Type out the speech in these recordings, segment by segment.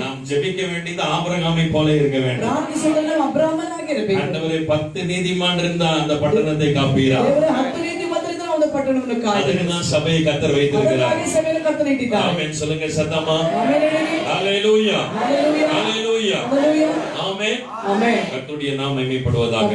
நாம் ஜெபிக்க வேண்டியது ஆபிரகாமை போல இருக்க வேண்டும். ஆண்டவரே 10 நீதிமான் இருந்தா அந்த பட்டணத்தை காப்பீரா. அதுக்குதான் சபையை கர்த்தர் வைத்திருக்கிறார். ஆமென் சொல்லுங்க சத்தமா. ஹalleluya ஹalleluya ஆமென் ஆமென். கர்த்தருடைய நாமம் மகிமைப்படுவதாக.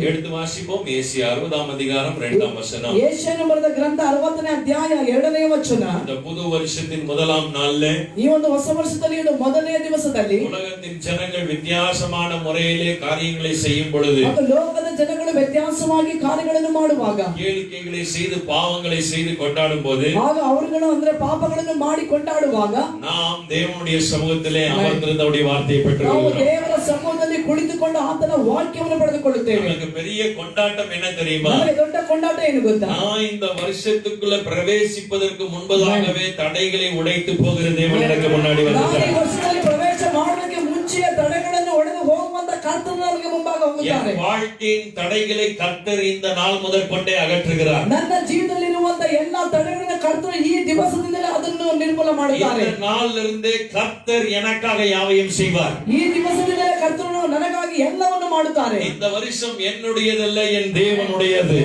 எடுத்து வாசிப்போம். ஏசாயா 60ஆம் அதிகாரம் 2ஆம் வசனம். ஏசாயா ಬರೆದ ಗ್ರಂಥ 60ನೇ ಅಧ್ಯಾಯ 2ನೇ ವಚನ. இந்த புது வருஷத்தின் முதலாம் நாள்ல, ಈ ಒಂದು ಹೊಸ ವರ್ಷದಲ್ಲಿ ಮೊದಲನೇ ದಿವಸದಲ್ಲಿ உலகத்தின் ஜனங்கள் வித்தியாசமான முறையிலே காரியங்களை செய்யும் பொழுது, ಲೋಕದ ಜನಗಳು ವ್ಯತ್ಯಾಸವಾಗಿ ಕಾರ್ಯಗಳನ್ನು ಮಾಡುವಾಗ, கேளிக்கைகளை செய்து பாவங்களை செய்து கொண்டாடும் போது, ಆಗ ಅವರುಗಳು ಅಂದ್ರೆ ಪಾಪಗಳನ್ನು ಮಾಡಿ ಕೊಂಡಾಡುವಾಗ, நாம் தேவனுடைய சமூகத்திலே அமர்ந்திருந்த அவருடைய வார்த்தையை பெற்றுக்கொள்கிறோம். ದೇವರ ಸಮ್ಮುಖದಲ್ಲಿ ಕುಳಿತುಕೊಂಡು ಆತನ ವಾಕ್ಯವನ್ನು ಪಡೆದುಕೊಳ್ಳುತ್ತೇವೆ. நமக்கு பெரிய கொண்டாட்டம் என்ன தெரியுமா? ನಮಗೆ ದೊಡ್ಡ ಕೊಂಡಾಟ ಏನು ಗೊತ್ತಾ? நான் இந்த வருஷத்துக்குள்ள பிரவேசிப்பதற்கு முன்பதாகவே தடைகளை உடைத்து போகிற தேவன் எனக்கு முன்னாடி வந்தார். ಈ ವರ್ಷದಲ್ಲಿ ಪ್ರವೇಶ ಮಾಡೋದಕ್ಕೆ ಮುಂಚೆ ತಡೆಗಳನ್ನು ಒಡೆದು ಹೋಗುವಂತ ಕರ್ತನು ನಮಗೆ ಮುಂಭಾಗ ಹೋಗುತ್ತಾರೆ. வாழ்க்கையின் தடைகளை கர்த்தர் இந்த நாள் முதற்கொண்டே அகற்றுகிறார். ನನ್ನ ಜೀವನದಲ್ಲಿರುವಂತ ಎಲ್ಲಾ ತಡೆಗಳನ್ನು ಕರ್ತನು ಈ ದಿವಸದಿಂದಲೇ ಅದನ್ನು ನಿರ್ಮೂಲ ಮಾಡುತ್ತಾರೆ. இந்த நாளிலிருந்து கர்த்தர் எனக்காக யாவையும் செய்வார். ಈ ದಿವಸದಿಂದಲೇ ಕರ್ತನು ನನಗಾಗಿ ಎಲ್ಲವನ್ನು ಮಾಡುತ್ತಾರೆ. இந்த வருஷம் என்னுடையதல்ல, என் தேவனுடையது.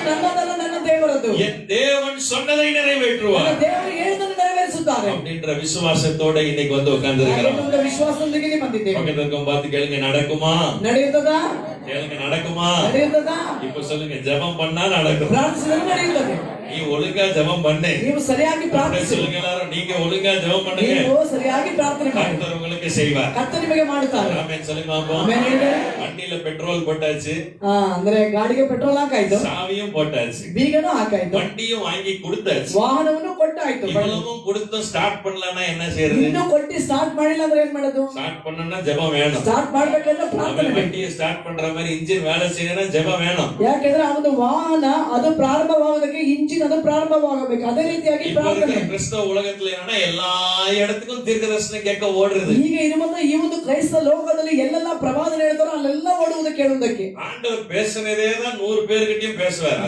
ನನ್ನದಲ್ಲ, ನನ್ನ ದೇವರದು. என் தேவன் சொன்னதை நிறைவேற்றுவார். ದೇವರು ಹೇಳಿದ್ದನ್ನು ನೆರವೇರಿಸುತ್ತಾರೆ அப்படின்ற விசுவாசத்தோட இன்னைக்கு வந்து உட்கார்ந்திருக்கிறோம். ವಿಶ್ವಾಸದೊಂದಿಗೆ ಬಂದಿದ್ದೇವೆ. பக்கத்துக்கு பார்த்து கேளுங்க, நடக்குமா? ನಡೆಯುತ್ತದಾ? கேளுங்க, நடக்குமா? ನಡೆಯುತ್ತದಾ? இப்ப சொல்லுங்க, ஜெபம் பண்ணா நடக்கும். ಪ್ರಾರ್ಥಿಸಿದರೆ ನಡೆಯುತ್ತದೆ. நீ ஒழுங்கா ஜெபம் பண்ணு. ನೀವು ಸರಿಯಾಗಿ ಪ್ರಾರ್ಥಿಸಿ. சொல்லுங்க எல்லாரும், நீங்க ஒழுங்கா ஜெபம் பண்ணுங்க. ನೀವು ಸರಿಯಾಗಿ ಪ್ರಾರ್ಥನೆ ಮಾಡಿ. கர்த்தர் உங்களுக்கு செய்வார். ಕರ್ತನು ನಿಮಗೆ ಮಾಡುತ್ತಾರೆ. ஆமென் சொல்லுங்க பாப்போம். ಆಮೆನ್ ಹೇಳಿ. வண்டியில பெட்ரோல் போட்டாச்சு. ಅಂದ್ರೆ ಗಾಡಿಗೆ ಪೆಟ್ರೋಲ್ ಹಾಕಾಯ್ತು. சாவியும் போட்டாச்சு. ಬೀಗನೂ ಹಾಕಾಯ್ತು. வண்டியும் வாங்கி கொடுத்தாச்சு. ವಾಹನವನ್ನು ಕೊಟ್ಟಾಯ್ತು. இவ்வளவும் கொடுத்து ஸ்டார்ட் பண்ணலனா என்ன செய்யறது? ಇನ್ನೂ ಕೊಟ್ಟಿ ಸ್ಟಾರ್ಟ್ ಮಾಡಿಲ್ಲ ಅಂದ್ರೆ ಏನ್ ಮಾಡೋದು? ஸ்டார்ட் பண்ணனும்னா ஜெபம் வேணும். ಸ್ಟಾರ್ಟ್ ಮಾಡಬೇಕಂದ್ರೆ ಪ್ರಾರ್ಥನೆ ಬೇಕು. வண்டியை ஸ்டார்ட் பண்ற மாதிரி இன்ஜின் வேலை செய்யணும்னா ஜெபம் வேணும். ಯಾಕಂದ್ರೆ ಆ ಒಂದು ವಾಹನ ಅದು ಪ್ರಾರಂಭವಾಗೋದಕ್ಕೆ ಇಂಜಿನ್ ಅದು ಪ್ರಾರಂಭವಾಗಬೇಕು. ಅದೇ ರೀತಿಯಾಗಿ ಪ್ರಾರ್ಥನೆ. கிறிஸ்தவ உலகத்துல என்னன்னா எல்லா இடத்துக்கும் தீர்க்கதரிசனம் கேட்க ஓடுறது. ಈಗ ಇರುವಂತ ಈ ಒಂದು ಕ್ರೈಸ್ತ ಲೋಕದಲ್ಲಿ ಎಲ್ಲೆಲ್ಲ ಪ್ರವಾದನೆ ಹೇಳ್ತಾರೋ ಅಲ್ಲೆಲ್ಲ ಓಡುವುದಕ್ಕೆ ಕೇಳುವುದಕ್ಕೆ. ஆண்டவர் பேசுனதே தான் 100 பேர்கிட்டயும் பேசுவார்.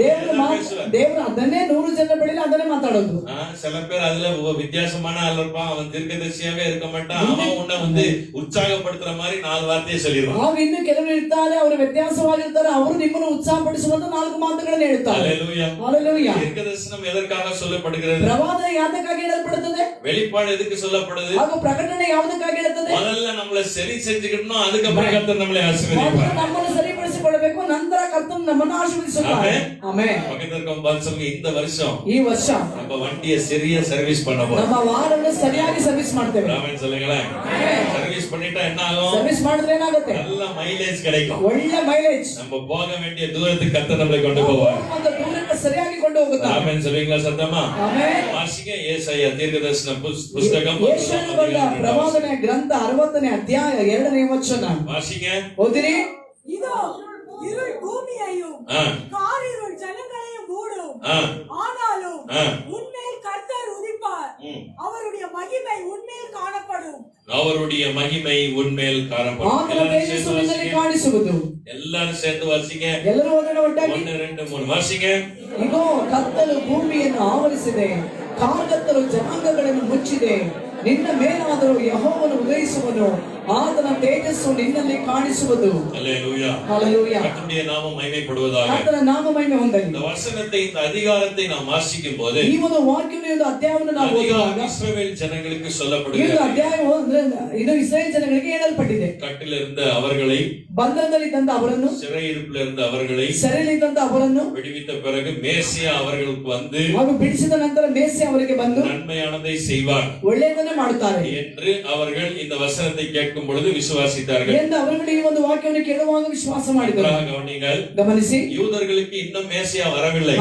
ದೇವರು ಅದನ್ನೇ 100 ಜನರ ಬಳಿಯಲ್ಲಿ ಅದನ್ನೇ ಮಾತಾಡೋದು. சில பேர் அதுல வித்தியாசமான ஆள் இருப்பான். அவன் தீர்க்கதரிசியாவே இருக்க மாட்டான். அவன் உன்னை வந்து உற்சாகப்படுத்துற மாதிரி 4 வார்த்தையை சொல்லிடுவான். ನಾವು ಇನ್ನು ಕೆಲವರು ಇರ್ತಾರೆ, ಅವರು ವ್ಯತ್ಯಾಸವಾಗಿರ್ತಾರೆ, ಅವರು ನಿಮ್ಮನ್ನು ಉತ್ಸಾಹಪಡಿಸುವಂತ 4 ಮಾತುಗಳನ್ನು ಹೇಳ್ತಾರೆ. ஹalleluya ஹalleluya. தீர்க்கதரிசனம் எதற்காக சொல்லப்படுகிறது? ಪ್ರವಾದನೆ ಯಾತಕ್ಕಾಗಿ ಹೇಳಲ್ಪಡುತ್ತದೆ? வெளிப்பாடு எதுக்கு சொல்லப்படுது? ಹಾಗೂ ಪ್ರಕಟಣೆ ಯಾವುದಕ್ಕಾಗಿ ಹೇಳುತ್ತದೆ? முதல்ல நம்மள சரி செஞ்சுக்கிட்டோம், அதுக்கு அப்புறம் கர்த்தர் நம்மளை ஆசீர்வதிப்பார். ನಮ್ಮನ್ನು ಸರಿಪಡಿಸಿಕೊಳ್ಳಬೇಕು, ನಂತರ ಕರ್ತನು ನಮ್ಮನ್ನು ಆಶೀರ್ವದಿಸುತ್ತಾರೆ. ಆಮೆನ್. பக்கத்துல பால்சங்க இந்த வருஷம் ಈ ವರ್ಷ நம்ம வண்டியை சரியா சர்வீஸ் பண்ண போறோம். ನಮ್ಮ ವಾಹನವನ್ನು ಸರಿಯಾಗಿ ಸರ್ವಿಸ್ ಮಾಡ್ತೇವೆ. ஆமென் சொல்லுங்களேன். சர்வீஸ் பண்ணிட்டா என்ன ஆகும்? ಸರ್ವಿಸ್ ಮಾಡಿದ್ರೆ ಏನಾಗುತ್ತೆ? நல்ல மைலேஜ் கிடைக்கும். ಒಳ್ಳೆ ಮೈಲೇಜ್. நம்ம போக வேண்டிய தூரத்துக்கு கர்த்தர் நம்மளை கொண்டு போவார். அந்த தூரಕ್ಕೆ ಸರಿಯಾಗಿ ಕೊಂಡು ಹೋಗುತ್ತಾರೆ. ஆமென் சொல்வீங்களா சத்தமா? ಆಮೆನ್. வாசிங்க ஏசாயா தீர்க்கதரிசன புத்தகம் ಯೆಶಾಯನ ಪ್ರವಾದನೆ ಗ್ರಂಥ 60ನೇ ಅಧ್ಯಾಯ 2ನೇ ವಚನ. வாசிங்க. ಓದಿರಿ. இதோ இருள் பூமியையும் காரிருள் ஜனங்களையும் மூடும். ஆனாலும் உன்மேல் கர்த்தர் உதிப்பார். அவருடைய மகிமை உன்மேல் காணப்படும். அவருடைய மகிமை உன்மேல் காணப்படும். எல்லாரும் சேர்ந்து வாசிங்க. ಎಲ್ಲರೂ ಓದೋಣ ಒಟ್ಟಾಗಿ. 1 2 3 வாசிங்க. இதோ ಕತ್ತಲು ಭೂಮಿಯನ್ನು ಆವರಿಸಿದೆ, ಕಾಗತ್ತಲು ಜನಾಂಗಗಳನ್ನು ಮುಚ್ಚಿದೆ. ನಿನ್ನ ಮೇಲಾದರೂ ಯೆಹೋವನು ಉದಯಿಸುವನು, ಆತನ ತೇಜಸ್ಸು ನಿನ್ನಲ್ಲಿ ಕಾಣಿಸುವುದು. ஹalleluya ஹalleluya. கர்த்தருடைய நாமம் மகிமைப்படுவதாக. ಕರ್ತನ ನಾಮ ಮಹಿಮೆ ಹೊಂದಲಿ. இந்த வசனத்தை, இந்த அதிகாரத்தை நாம் வாசிக்கும் போது ಈ ಒಂದು ವಾಕ್ಯವನ್ನು, ಒಂದು ಅಧ್ಯಾಯವನ್ನು ನಾವು ಓದುವಾಗ இஸ்ரவேல் ஜனங்களுக்கு ಈ சொல்லப்படுகிறது. ಅಧ್ಯಾಯವು ಅಂದ್ರೆ ಇದು ಇಸ್ರಾಯೇಲ್ ಜನಗಳಿಗೆ ಹೇಳಲ್ಪಟ್ಟಿದೆ. கட்டில் இருந்த அவர்களை, ಬಂಧನದಲ್ಲಿದ್ದಂತ ಅವರನ್ನು, சிறையிருப்பில் இருந்த அவர்களை ಸೆರೆಯಲ್ಲಿದ್ದಂತ ಅವರನ್ನು விடுவித்த பிறகு மேசியா அவர்களுக்கு வந்து ಹಾಗೂ ಬಿಡಿಸಿದ ನಂತರ ಮೇಸೆ ಅವರಿಗೆ ಬಂದು நன்மையானதை செய்வார் ಒಳ್ಳೆಯದನ್ನೇ ಮಾಡುತ್ತಾರೆ என்று அவர்கள் இந்த வசனத்தை கேட்கும் பொழுது விசுவாசித்தார்கள். ಎಂದು ಅವர்கள் ಈ ಒಂದು ವಾಕ್ಯವನ್ನು ಕೇಳುವಾಗ ವಿಶ್ವಾಸ ಮಾಡಿದರು. ಗಮನಿಸಿ, யூதர்களுக்கு இன்னும் மேசியா வரவில்லை.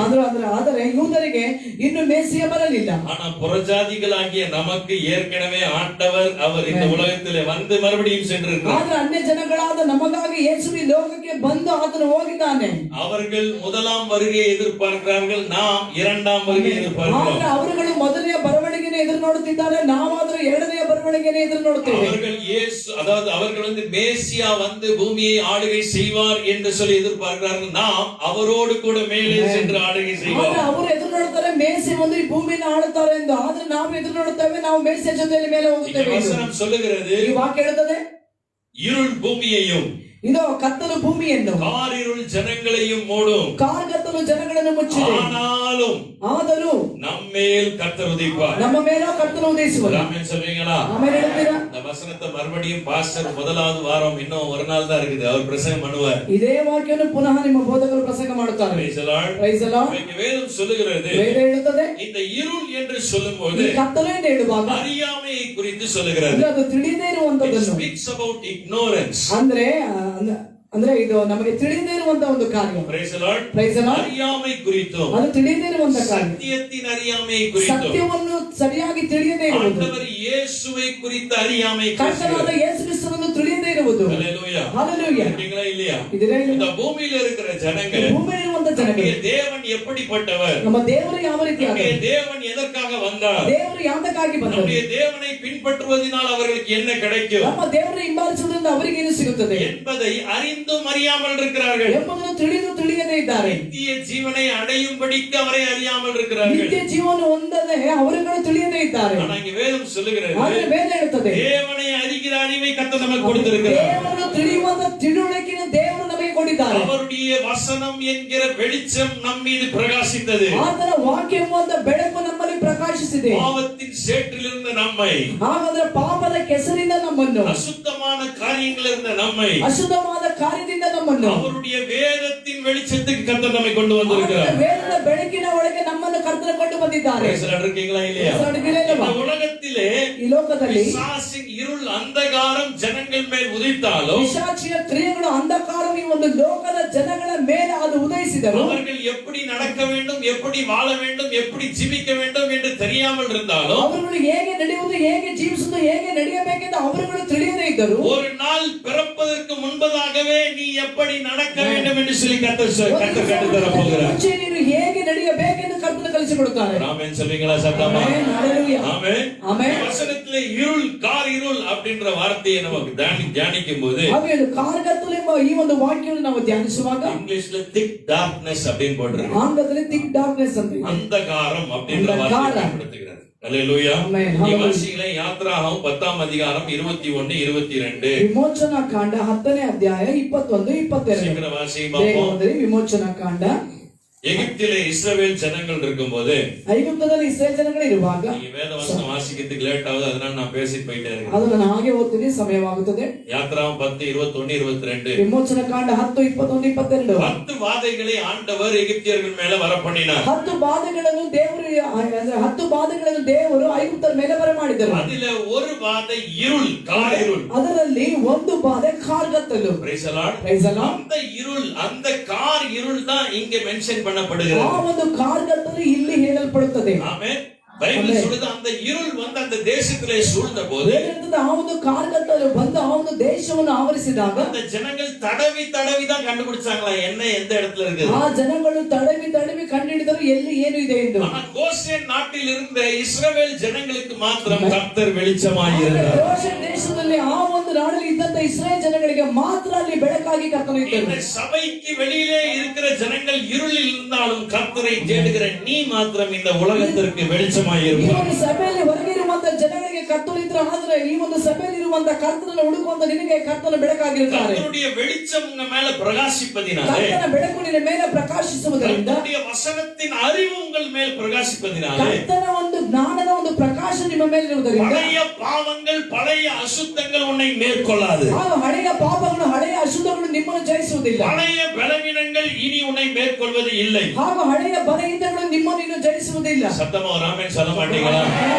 ಆದರೆ ಯೂದರಿಗೆ ಇನ್ನು ಮೇಸಿಯ ಬರಲಿಲ್ಲ. ஆனா புறஜாதிகளாகிய நமக்கு ஏற்கனவே ஆண்டவர் அவர் இந்த உலகத்திலே வந்து மறுபடியும் சென்றிருக்கிறார். ಆದರೆ ಅನ್ಯ ಜನಗಳಾದ ನಮಗಾಗಿ ಯೇಸು ಈ ಲೋಕಕ್ಕೆ ಬಂದು ಆತನು ಹೋಗಿದ್ದಾನೆ. அவர்கள் முதலாம் வருகையை எதிர்பார்க்கிறார்கள், நாம் இரண்டாம் வருகையை எதிர்பார்க்கிறோம். ಅವರುಗಳು ಮೊದಲನೇ ಬರವಣಿಗೆ ಬರುವಣಿಗೆಯನ್ನು ಎದುರು ನೋಡುತ್ತಿದ್ದಾರೆ, ನಾವಾದ್ರೆ ಎರಡನೆಯ ಬರುವಣಿಗೆಯನ್ನು ಎದುರು ನೋಡುತ್ತೇವೆ. அவர்கள் இயேசு, அதாவது அவர்கள் மேசியா வந்து பூமியை ஆளுகை செய்வார் என்று சொல்லி எதிர்பார்க்கிறார்கள். நாம் அவரோடு கூட மேலே சென்று ஆளுகை செய்வோம். ಅವರು ಎದುರು ನೋಡ್ತಾರೆ ಮೇಸೆ ಒಂದು ಈ ಭೂಮಿಯನ್ನು ಆಳುತ್ತಾರೆ ಎಂದು, ಆದ್ರೆ ನಾವು ಎದುರು ನೋಡುತ್ತೇವೆ, ನಾವು ಮೇಸೆ ಜೊತೆಯಲ್ಲಿ ಮೇಲೆ ಹೋಗುತ್ತೇವೆ. வசனம் சொல்லுகிறது, ಈ ವಾಕ್ಯ ಹೇಳುತ್ತದೆ, இருள் பூமியையும் ಇದು ಕತ್ತಲು ಭೂಮಿಯನ್ನು, காரிருள் ஜனங்களையும் மூடும், ಕಾರ್ಗತ್ತಲು ಜನಗಳನ್ನು ಮುಚ್ಚಿದೆ, ஆனாலும் ಆದರೂ நம்மேல் கர்த்தர் உதிப்பார். ನಮ್ಮ ಮೇಲೆ ಕರ್ತನು ಉದಯಿಸುವರು. ஆமென் சொல்வீங்களா? ಆಮೇಲೆ ಹೇಳ್ತೀರಾ? இந்த வசனத்தை மறுபடியும் பாஸ்டர் முதலாவது வாரம் இன்னும் ஒரு நாள் தான் இருக்குது, அவர் பிரசங்கம் பண்ணுவார். ಇದೇ ವಾಕ್ಯವನ್ನು ಪುನಃ ನಿಮ್ಮ ಬೋಧಕರು ಪ್ರಸಂಗ ಮಾಡುತ್ತಾರೆ. Praise the Lord. Praise the Lord. இங்க வேதம் சொல்லுகிறது, ವೇದ ಹೇಳುತ್ತದೆ, இந்த இருள் என்று சொல்லும்போது ಈ ಕತ್ತಲು ಎಂದು ಹೇಳುವಾಗ அறியாமையை குறித்து சொல்லுகிறது. ಅದು ತಿಳಿದೇ It ಇರುವಂತದ್ದನ್ನು, speaks about ignorance. ಅಂದ್ರೆ ಇದು ನಮಗೆ ತಿಳಿದೇ ಇರುವಂತ ಒಂದು ಕಾರ್ಯ. Praise the Lord. Praise the Lord. அறியாமை குறித்தும் ಅದು ತಿಳಿದೇ ಇರುವಂತ ಕಾರ್ಯ, சத்தியத்தின் அறியாமையை குறித்தும் ಸತ್ಯವನ್ನು ಸರಿಯಾಗಿ ತಿಳಿಯದೇ ಇರುವುದು, ஆண்டவர் இயேசுவை குறித்த அறியாமை ಕರ್ತನಾದ ಯೇಸು ಕ್ರಿಸ್ತನನ್ನು ತಿಳಿಯದೇ ಇರುವುದು. ஹalleluya. ஹalleluya. இருக்கீங்களா இல்லையா? ಇದರೇ இந்த பூமியில இருக்கிற ஜனங்கள், ಭೂಮಿಯಲ್ಲಿ ಇರುವಂತ ಜನಗಳು, நம்முடைய தேவன் எப்படிப்பட்டவர், ನಮ್ಮ ದೇವರು ಯಾವ ರೀತಿಯಾದ, நம்முடைய தேவன் எதற்காக வந்தார், ದೇವರು ಯಾತಕ್ಕಾಗಿ ಬಂದರು, நம்முடைய தேவனை பின்பற்றுவதனால் அவர்களுக்கு என்ன கிடைக்கும் ನಮ್ಮ ದೇವರನ್ನು ಹಿಂಬಾಲಿಸುವುದರಿಂದ ಅವರಿಗೆ ಏನು ಸಿಗುತ್ತದೆ என்பதை அறிந்தும் அறியாமல் இருக்கிறார்கள். ಎಂಬುದನ್ನು ತಿಳಿಯದೇ ಇದ್ದಾರೆ. நித்திய ஜீவனை அடையும்படிக்கு அவரை அறியாமல் இருக்கிறார்கள். ನಿತ್ಯ ಜೀವನ ಹೊಂದದೆ ಅವರುಗಳು ತಿಳಿಯದೇ ಇದ್ದಾರೆ. ஆனா இங்க வேதம் சொல்லுகிறது, ಆದರೆ ವೇದ ಹೇಳುತ್ತದೆ, தேவனை அறிகிற அறிவை கர்த்தர் நமக்கு கொடுத்திருக்கிறார். ದೇವರನ್ನು ತಿಳಿಯುವಂತ ತಿಳುವಳಿಕೆಯನ್ನು ದೇವರು ನಮಗೆ ಕೊಟ್ಟಿದ್ದಾರೆ. அவருடைய வசனம் என்கிற வெளிச்சம் நம் மீது பிரகாசித்தது. ಆತನ ವಾಕ್ಯ ಎಂಬ ಬೆಳಕು ನಮ್ಮಲ್ಲಿ ಪ್ರಕಾಶಿಸಿದೆ. பாவத்தின் சேற்றிலிருந்த நம்மை, ಹಾಗಾದ್ರೆ ಪಾಪದ ಕೆಸರಿಂದ ನಮ್ಮನ್ನು, அசுத்தமான காரியங்களிலிருந்த நம்மை ಅಶುದ್ಧವಾದ ಕಾರ್ಯದಿಂದ ನಮ್ಮನ್ನು அவருடைய வேதத்தின் வெளிச்சத்துக்கு கர்த்தர் நம்மை கொண்டு வந்திருக்கிறார். ವೇದದ ಬೆಳಕಿನ ಒಳಗೆ ನಮ್ಮನ್ನು ಕರ್ತನ ಕೊಂಡು ಬಂದಿದ್ದಾರೆ. இருக்கீங்களா இல்லையா? இந்த உலகத்திலே ಈ ಲೋಕದಲ್ಲಿ பிசாசின் இருள் அந்தகாரம் ஜனங்கள் மேல் உதித்தாலும், ಪಿಶಾಚಿಯ ಕ್ರಿಯೆಗಳು ಅಂಧಕಾರವು ಈ ಒಂದು ಲೋಕದ ಜನಗಳ ಮೇಲೆ ಅದು ಉದಯಿಸಿದರು. அவர்கள் எப்படி நடக்க வேண்டும், எப்படி வாழ வேண்டும், எப்படி ஜீவிக்க வேண்டும் என்று தெரியாமல் இருந்தாலும், ಅವರುಗಳು ಹೇಗೆ ನಡೆಯುವುದು, ಹೇಗೆ ಜೀವಿಸುವುದು, ಹೇಗೆ ನಡೆಯಬೇಕೆಂದು ಅವರುಗಳು ತಿಳಿಯದೇ ಇದ್ದರು. ஒரு நாள் பிறப்பதற்கு முன்பதாகவே நீ எப்படி நடக்க வேண்டும் என்று சொல்லி கர்த்தர் கற்றுத்தர போகிறார். ಮುಂಚೆ ನೀನು ಹೇಗೆ ನಡೆಯಬೇಕೆಂದು ಕರ್ತನ ಕಲಿಸಿಕೊಡುತ್ತಾರೆ. ஆமென் சொல்வீங்களா? சத்தமா ಆಮೆನ್. ஹalleluya. ஆமென். ஆமென். வசனத்திலே இருள், கார் இருள் அப்படின்ற வார்த்தையை நமக்கு தியானிக்கும் போது, ಹಾಗೆ ಕಾರ್ಗತ್ತಲು ಎಂಬ ಈ ಒಂದು ವಾಕ್ಯವನ್ನು ನಾವು ಧ್ಯಾನಿಸುವಾಗ இங்கிலீஷ்ல திக் டார்க்னஸ் அப்படின்னு போட்டிருக்கு. ಆಂಗ್ಲದಲ್ಲಿ thick darkness ಅಂತ ಇದೆ. அந்தகாரம் அப்படின்ற வார்த்தையை பயன்படுத்துகிறார். ஹalleluya. ஆமென். நீ வாசிங்களே, யாத்ராகமம் 10ஆம் அதிகாரம் 21 22. ವಿಮೋಚನಾ ಕಾಂಡ 10ನೇ ಅಧ್ಯಾಯ 21 22. சீக்கிரம் வாசிங்க பாப்போம். ವಿಮೋಚನಾ ಕಾಂಡ. எகிப்திலே இஸ்ரவேல் ஜனங்கள் இருக்கும்போது, ಐಗುಪ್ತದಲ್ಲಿ ಇಸ್ರೇಲ್ ಜನಗಳು ಇರುವಾಗ, நீங்க வேத வசனம் வாசிக்கிறதுக்கு லேட் ஆகுது, அதனால நான் பேசிட்டு போயிட்டே இருக்கேன். ಅದು ನಾನು ಹಾಗೆ ಓದ್ತೀನಿ, ಸಮಯವಾಗುತ್ತದೆ. யாத்ராகமம் 10 21 22. ವಿಮೋಚನಾ ಕಾಂಡ 10 21 22. 10 வாதைகளை ஆண்டவர் எகிப்தியர்கள் மேல வரப்பண்ணினார். 10 ಬಾಧೆಗಳನ್ನು ದೇವರು, ಅಂದ್ರೆ 10 ಬಾಧೆಗಳನ್ನು ದೇವರು ಐಗುಪ್ತರ ಮೇಲೆ ಬರಮಾಡಿದರು. அதில ஒரு வாதை இருள், கார் இருள். ಅದರಲ್ಲಿ ಒಂದು ಬಾಧೆ ಕಾರ್ಗತ್ತಲು. Praise the Lord. Praise the Lord. அந்த இருள், அந்த கார் இருள் தான் இங்க மென்ஷன் ಆ பண்ணப்படுகிறது. ಒಂದು ಕಾರ್ಗತ್ತಲು ಇಲ್ಲಿ ಹೇಳಲ್ಪಡುತ್ತದೆ. ஆமென். பைபிள் சொல்லுது, அந்த இருள் வந்து அந்த தேசத்திலே சூழ்ந்த போது, ಆ ಒಂದು ಕಾರ್ಗತ್ತಲು ಬಂದು ಆ ಒಂದು ದೇಶವನ್ನು ಆವರಿಸಿದಾಗ அந்த ஜனங்கள் தடவி தடவி தான் கண்டுபிடிச்சாங்களா என்ன எந்த இடத்துல இருக்குது. ಆ ಜನಗಳು ತಡವಿ ಕಂಡುಹಿಡಿದರು ಎಲ್ಲಿ ಏನು ಇದೆ ಎಂದು. ஆனா கோசேன் நாட்டில் இருந்த இஸ்ரவேல் ஜனங்களுக்கு மாத்திரம் கர்த்தர் வெளிச்சமாய் இருந்தார். ಗೋಷೆನ್ ದೇಶದಲ್ಲಿ ಆ ಒಂದು ನಾಡಲ್ಲಿ ಇದ್ದಂತ ಇಸ್ರಾಯೇಲ್ ಜನಗಳಿಗೆ ಮಾತ್ರ ಅಲ್ಲಿ ಬೆಳಕಾಗಿ ಕರ್ತನು இந்த ಇದ್ದನು. சபைக்கு வெளியிலே இருக்கிற ஜனங்கள் இருளில் இருந்தாலும் கர்த்தரை தேடுகிற நீ மாத்திரம் இந்த உலகத்திற்கு வெளிச்சமாய் ಈ இருப்பாய். ಒಂದು ಸಭೆಯಲ್ಲಿ ಹೊರಗೆ ಇರುವಂತ ಜನಗಳಿಗೆ ಕರ್ತನು ಇದ್ರೆ, ಆದ್ರೆ ಈ ಒಂದು ಸಭೆಯಲ್ಲಿ ಇರುವಂತ ಕರ್ತನನ್ನು ಹುಡುಕುವಂತ ನಿನಗೆ ಕರ್ತನ ಬೆಳಕಾಗಿರುತ್ತಾರೆ. கர்த்தருடைய வெளிச்சம் உங்க மேல பிரகாசிப்பதினாலே, ಕರ್ತನ ಬೆಳಕು ನಿನ್ನ ಮೇಲೆ ಪ್ರಕಾಶಿಸುವುದರಿಂದ, கர்த்தருடைய வசனத்தின் அறிவு உங்கள் மேல் பிரகாசிப்பதினாலே, ಕರ್ತನ ಒಂದು ಜ್ಞಾನದ ಒಂದು ಪ್ರಕಾಶ ನಿಮ್ಮ ಮೇಲೆ ಇರುವುದರಿಂದ, பழைய பாவங்கள், பழைய அசுத்தங்கள் உன்னை மேற்கொள்ளாது. ಆ ಹಳೆಯ ಪಾಪಗಳು, ಹಳೆಯ ಅಶುದ್ಧಗಳು ನಿಮ್ಮನ್ನು ಜಯಿಸುವುದಿಲ್ಲ. பழைய பலவீனங்கள் இனி உன்னை மேற்கொள்வது இல்லை. ಹಾಗೂ ಹಳೆಯ ಬಲಹೀನತೆಗಳು ನಿಮ್ಮನ್ನು ಇನ್ನು ಜಯಿಸುವುದಿಲ್ಲ. சத்தமா ஒரு ஆமென் சொல்ல மாட்டீங்களா?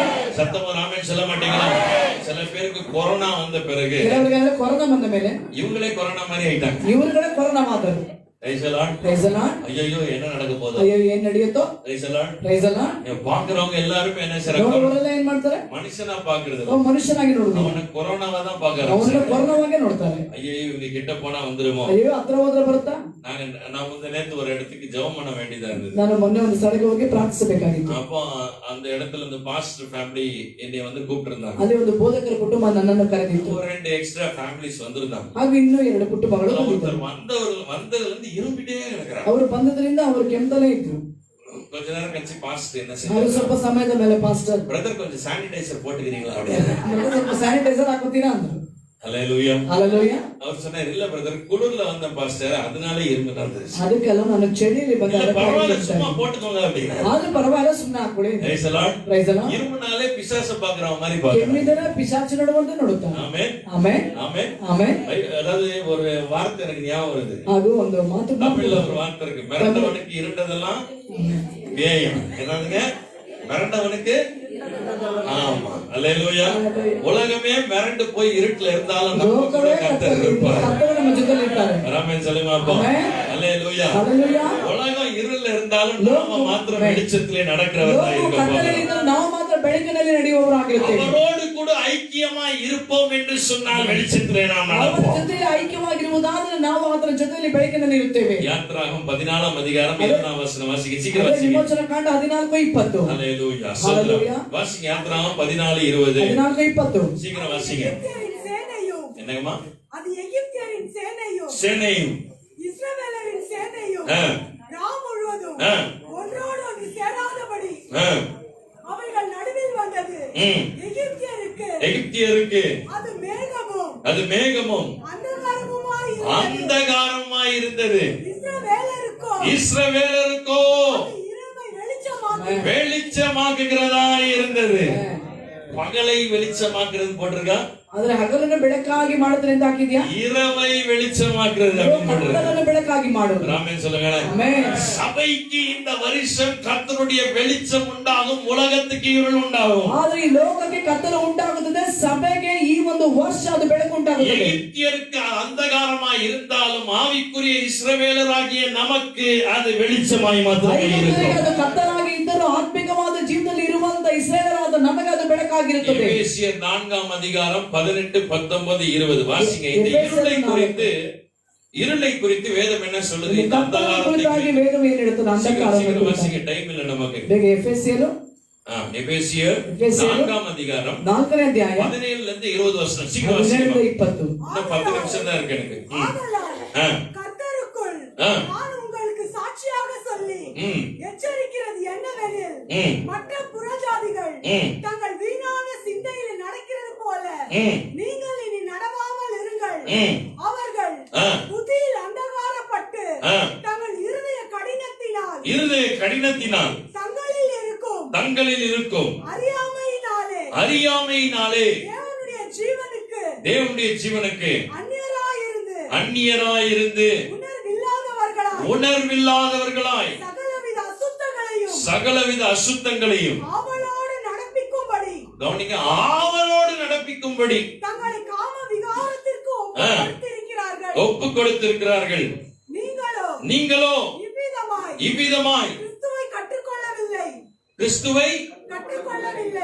சத்தமா ஒரு ஆமென் சொல்ல மாட்டீங்களா? சில பேருக்கு கொரோனா வந்த பிறகு ಕೆಲವರಿಗೆ ಕೊರೋನಾ ಬಂದ ಮೇಲೆ இவங்களே கொரோனா மாதிரி ஆயிட்டாங்க. ಇವರುಗಳೇ corona ಮಾತರು. Praise the Lord. Praise the Lord. ஐயோ என்ன நடக்க போகுது? ಅಯ್ಯೋ ಏನ್ ನಡೆಯುತ್ತೋ? Praise the Lord. Praise the Lord. பாக்குறவங்க எல்லாரும் என்ன செய்றாங்க? ನೋಡುವವರೆಲ್ಲ ಏನ್ ಮಾಡ್ತಾರೆ? மனுஷனா பாக்குறது. ಮನುಷ್ಯನಾಗಿ ನೋಡುದು. ಅವನ ಕೊರೋನಾವಾ தான் பாக்குறாங்க. ಅವನ ಕೊರೋನಾವಾಗೆ ನೋಡ್ತಾರೆ. ஐயோ இவங்க கிட்ட போனா வந்துருமோ? ಅಯ್ಯೋ ಹತ್ರ ಹೋದ್ರೆ ಬರುತ್ತಾ? நான் முந்த நேத்து ஒரு இடத்துக்கு ஜெபம் பண்ண வேண்டியதா இருந்தது. ನಾನು ಮೊನ್ನೆ ಒಂದು ಸ್ಥಳಕ್ಕೆ ಹೋಗಿ ಪ್ರಾರ್ಥಿಸಬೇಕಾಗಿತ್ತು. அப்போ அந்த இடத்துல இந்த பாஸ்டர் ஃபேமிலி என்னை வந்து கூப்பிட்டிருந்தாங்க. ಅಲ್ಲಿ ಒಂದು ಬೋಧಕರ ಕುಟುಂಬ ನನ್ನನ್ನು ಕರೆದಿತ್ತು. ஒரு ரெண்டு எக்ஸ்ட்ரா ஃபேமிலிஸ் வந்திருந்தாங்க. ಹಾಗೂ ಇನ್ನೂ ಎರಡು ಕುಟುಂಬಗಳು ಬಂದಿದ್ದರು. வந்ததுல இருந்து இரும்பிட்டே கிடக்குறாங்க. ಅವರು ಬಂದದ್ರಿಂದ ಅವರು ಕೆಮ್ಮತಲೇ ಇದ್ರು. கொஞ்ச நேரம் கழிச்சு பாஸ்டர் என்ன ಅವರು செய்றாரு? ಸ್ವಲ್ಪ ಸಮಯದ ಮೇಲೆ ಪಾಸ್ಟರ್ பிரதர் கொஞ்சம் சானிடைசர் போட்டுக்கிறீங்களா அப்படியே. ಸ್ವಲ್ಪ ಸ್ಯಾನಿಟೈಸರ್ ಹಾಕೋತೀರಾ ಅಂದ್ರು. ஹல்லேலூயா. ಹalleluya. அவர் சொன்னார் இல்ல பிரதர் குளிர்ல வந்த பாஸ்டர் அதனால இரும்பு வந்துருச்சு. ಅದಕ್ಕೆಲ್ಲ ನಾನು ಚಳಿಯಲ್ಲಿ ಬಂದ பரவாயில்ல சும்மா போட்டுக்கோங்க அப்படினா. ಆದ್ರೂ ಪರವಾಗಿಲ್ಲ ಸುಮ್ಮನೆ ಹಾಕೊಳ್ಳಿ. Praise the Lord. Praise the Lord. இரும்புனாலே பிசாச பாக்குற மாதிரி பாக்குறாங்க. ಕೆಮ್ಮಿದರೆ ಪಿಶಾಚಿ ನೋಡುವಂತೆ ನೋಡುತ್ತಾರೆ. ஆமென். ಆಮೆನ್. ஆமென். ಆಮೆನ್. அதாவது ஒரு வார்த்தை எனக்கு ஞாபகம் வருது. ಹಾಗೂ ಒಂದು ಮಾತು தமிழ்ல ஒரு வார்த்தை இருக்கு. மிரண்டவனுக்கு இருண்டதெல்லாம் பேயம். என்னதுங்க? மிரண்டவனுக்கு ஆமா. அல்லேலூயா. உலகமே மிரண்டு போய் இருட்டுல இருந்தாலும் நம்ம கூட கர்த்தர் இருப்பார். ಕರ್ತನ ನಮ್ಮ ಜೊತೆಯಲ್ಲಿ ಇರ್ತಾರೆ. ஆமென் சொல்லுங்க அப்பா. அல்லேலூயா. ಹalleluya. உலகம் இருள்ல இருந்தாலும் நாம மாத்திரம் வெளிச்சத்திலே நடக்கிறவர்களா இருக்க போறோம். ನಾವು ಮಾತ್ರ ಬೆಳಕಿನಲ್ಲಿ ನಡೆಯುವವರಾಗಿರುತ್ತೇವೆ. அவரோடு கூட ஐக்கியமாய் இருப்போம் என்று சொன்னால் வெளிச்சத்திலே நாம் நடப்போம். ಅವರ ಜೊತೆಯಲ್ಲಿ ಐಕ್ಯವಾಗಿರುವುದಾದರೆ ನಾವು ಅದರ ಜೊತೆಯಲ್ಲಿ ಬೆಳಕಿನಲ್ಲಿ ಇರುತ್ತೇವೆ. யாத்ராகமம் 14 அதிகாரம் 2 வசனம் வாசிங்க. சீக்கிரம் வாசிங்க. ವಿಮೋಚನಕಾಂಡ 14:20. அல்லேலூயா. ஹalleluya. வாசிங்க. யாத்ராகமம் 14:20. 14:20. சீக்கிரம் வாசிங்க. எகிப்தியரின் சேனையும் என்னங்கம்மா? அது எகிப்தியரின் சேனையும் சேனையும் இஸ்ரவேலரின் சேனையும் ராம் முழுவதும் ஒன்றோடு ஒன்று சேராதபடி அவர்கள் நடுவில் வந்தது. எகிப்தியருக்கு அது மேகமும் அந்தகாரமாய் இருந்தது. இஸ்ரவேலருக்கோ வெளிச்சமாக்குகிறதாய் இருந்தது. பகலை வெளிச்சமாக்குறது போட்டிருக்கா? ಆದ್ರೆ ಹಗಲನ್ನು ಬೆಳಕಾಗಿ ಮಾಡುತ್ತದೆ ಅಂತ ಹಾಕಿದ್ಯಾ? இரவை வெளிச்சமாக்குறது அப்படின்னு ಹಗಲನ್ನು ಬೆಳಕಾಗಿ ಮಾಡೋದು. ஆமென் சொல்லுங்க. ஆமென். சபைக்கு இந்த வருஷம் கர்த்தருடைய வெளிச்சம் உண்டாகும், உலகத்துக்கு இருள் உண்டாகும். ಆದ್ರೆ ಈ ಲೋಕಕ್ಕೆ ಕತ್ತಲು ಉಂಟಾಗುತ್ತದೆ, ಸಭೆಗೆ ಈ ಒಂದು ವರ್ಷ ಅದು ಬೆಳಕು ಉಂಟಾಗುತ್ತದೆ. எகிப்தியருக்கு அந்தகாரமாய் இருந்தாலும் ஆவிக்குரிய இஸ்ரவேலராகிய நமக்கு அது வெளிச்சமாய் மாத்திரமே இருக்கும். ಅದು ಕತ್ತಲಾಗಿ ಇದ್ದರೂ ಆತ್ಮಿಕವಾದ ಜೀವನದಲ್ಲಿ ಇರುವಂತ ಇಸ್ರಾಯೇಲರಾದ ನಮಗೆ ಅದು ಬೆಳಕಾಗಿರುತ್ತದೆ. எபேசியர் 4 அதிகாரம் 18, 19, 20 வாசிங்க. இந்த இருளை குறித்து வேதம் என்ன சொல்லுது? இந்த ಅಂಧಕಾರಕ್ಕಾಗಿ ವೇದವು ಏನು ಹೇಳುತ್ತದೆ? ಅಂಧಕಾರವನ್ನು வாசிங்க. டைம் இல்ல நமக்கு. ಬೇಗ ಎಫೆಸಿಯರು எபேசியர் 4 அதிகாரம் 4ನೇ ಅಧ್ಯಾಯ 17 ல இருந்து 20 வசனம். சீக்கிரம் வாசிங்க. 17-20. இன்னும் 10 நிமிஷம் தான் இருக்கு எனக்கு. கர்த்தருக்குள் நான் உங்களுக்கு சாட்சியாக சொல்லி எச்சரிக்கிறது என்னவெனில் மற்ற புறஜாதிகள் தங்கள் வீணான சிந்தையில் நடக்கிறது போல நீங்கள் இனி நடவாமல் இருங்கள். அவர்கள் புத்தியில் அந்தகாரப்பட்டு தங்கள் இருதய கடினத்தினால் தங்களில் இருக்கும் அறியாமையினாலே தேவனுடைய ஜீவனுக்கு அந்நியராயிருந்து உணர்வில்லாதவர்களாய் சகலவித அசுத்தங்களையும் கவனிங்க, ஆவலோடு நடப்பிக்கும்படி ஒப்பு கொடுத்திருக்கிறார்கள். நீங்களோ இவ்விதமாய் கிறிஸ்துவை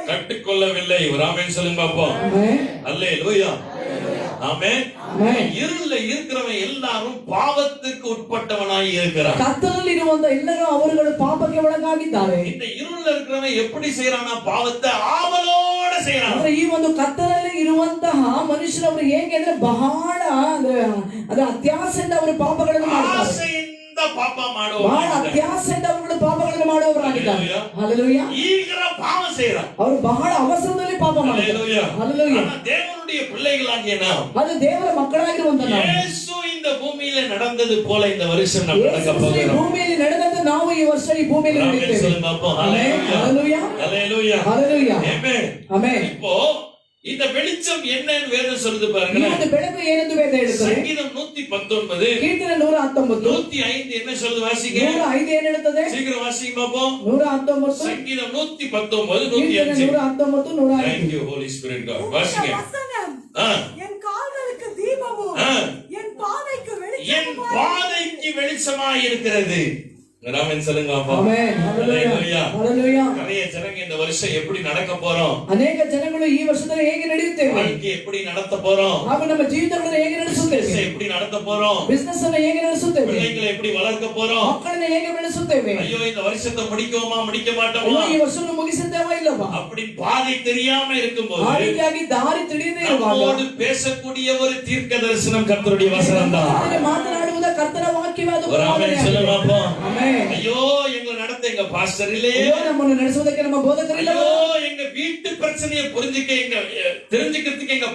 கற்றுக்கொள்ளவில்லை. ஒரு ஆமென் சொல்லுங்க பாப்போம். அல்லேலூயா. ஆமென். இருள்ல இருக்கிறவன் எல்லாரும் பாவத்துக்கு உட்பட்டவனாய் இருக்கிறான். கத்தலில் ಇರುವಂತ ಎಲ್ಲರೂ ಅವರುಗಳು ಪಾಪಕ್ಕೆ ಒಳಗಾಗಿದ್ದಾರೆ. இந்த இருள்ல இருக்கிறவன் எப்படி செய்றானா? பாவத்தை ஆவலோட செய்றான். ಅಂದ್ರೆ ಈ ಒಂದು ಕತ್ತಲಲ್ಲಿ ಇರುವಂತಹ ಮನುಷ್ಯರವರು ಹೇಗೆ ಅಂದ್ರೆ ಬಹಳ ಅಂದ್ರೆ ಅದು ಅತ್ಯಾಸೆಯಿಂದ ಅವರು ಪಾಪಗಳನ್ನು ಮಾಡ್ತಾರೆ. ಪಾಪ ಮಾಡುವ ಬಹಳ ಅತ್ಯಾಸೆಯಿಂದ ಅವರು ಪಾಪಗಳನ್ನು ಮಾಡುವವರಾಗಿದ್ದಾರೆ. ಹalleluya. ಈಗರ ಪಾಪ செய்றான். ಅವರು ಬಹಳ ಅವಸರದಲ್ಲಿ ಪಾಪ ಮಾಡ್ತಾರೆ. ಹalleluya. தேவனுடைய பிள்ளைகளாகிய நாம், ಅದು ದೇವರ ಮಕ್ಕಳಾಗಿರುವಂತ ನಾವು, ಯೇಸು இந்த பூமியில நடந்தது போல இந்த வருஷம் நம்ம நடக்க போகிறோம். ಭೂಮಿಯಲ್ಲಿ ನಡೆದಂತೆ ನಾವು ಈ ವರ್ಷ ಈ ಭೂಮಿಯಲ್ಲಿ ನಡೆಯುತ್ತೇವೆ. ஹalleluya. ஹalleluya. ஹalleluya. ஆமென். ஆமென். இப்போ இந்த வெளிச்சம் என்னன்னு வேதம் சொல்லுது பாருங்க. இந்த ಬೆಳಕು ಏನೆಂದು ವೇದ ಹೇಳುತ್ತದೆ? ಸಂಗೀತம் 119 ಕೀರ್ತನೆ 119 105 என்ன சொல்லுது? வாசிங்க. 105 ಏನು ಹೇಳುತ್ತದೆ? சீக்கிரம் வாசிங்க பாப்போம். 119 ಸಂಗೀತம் 119 105. 119 105. Thank you Holy Spirit God. வாசிங்க. என் கால்களுக்கு தீபமும் என் பாதைக்கு வெளிச்சமாய் இருக்கிறது. ராமன் சொல்லுங்க அப்பா. ಆಮೆನ್. ಹಲ್ಲೆಲೂಯಾ. ಹಲ್ಲೆಲೂಯಾ. நிறைய ஜனங்க இந்த வருஷம் எப்படி நடக்க போறோம், ಅನೇಕ ಜನಗಳು ಈ ವರ್ಷದಲ್ಲಿ ಹೇಗೆ ನಡೆಯುತ್ತೇವೆ, வாழ்க்கை எப்படி நடத்த போறோம், ಹಾಗೂ ನಮ್ಮ ಜೀವಿತಗಳನ್ನು ಹೇಗೆ ನಡೆಸುತ್ತೇವೆ, எப்படி நடத்த போறோம், ಬಿಸಿನೆಸ್ ಅನ್ನು ಹೇಗೆ ನಡೆಸುತ್ತೇವೆ, பிள்ளைகளை எப்படி வளர்க்க போறோம், ಮಕ್ಕಳನ್ನು ಹೇಗೆ ಬೆಳೆಸುತ್ತೇವೆ, ஐயோ இந்த வருஷத்தை முடிக்கோமா முடிக்க ಅಯ್ಯೋ, மாட்டோமா ಈ ವರ್ಷವನ್ನು ಮುಗಿಸುತ್ತೇವಾ ಇಲ್ಲವಾ, அப்படி பாதை தெரியாம ಆ இருக்கும்போது ರೀತಿಯಾಗಿ ದಾರಿ ತಿಳಿಯದೇ ಇರುವಾಗ நம்மோடு பேசக்கூடிய ஒரு தீர்க்க தரிசனம் கர்த்தருடைய வசனம் தான். ಆದರೆ ಮಾತನಾಡುವುದ ಕರ್ತನ ವಾಕ್ಯವೇ ಅದು ஒரு ஆமென் சொல்லுங்க அப்பா. ಆಮೆನ್. ஐயோ எங்களை நடத்த எங்க பாஸ்டர் இல்லையே, ಅಯ್ಯೋ, ನಮ್ಮನ್ನು ನಡೆಸುವುದಕ್ಕೆ ನಮ್ಮ ಬೋಧಕರಿಲ್ಲ, ஐயோ எங்க வீட்டு பிரச்சனையை புரிஞ்சுக்க எங்க தெரிஞ்சுக்கிறதுக்கு எங்க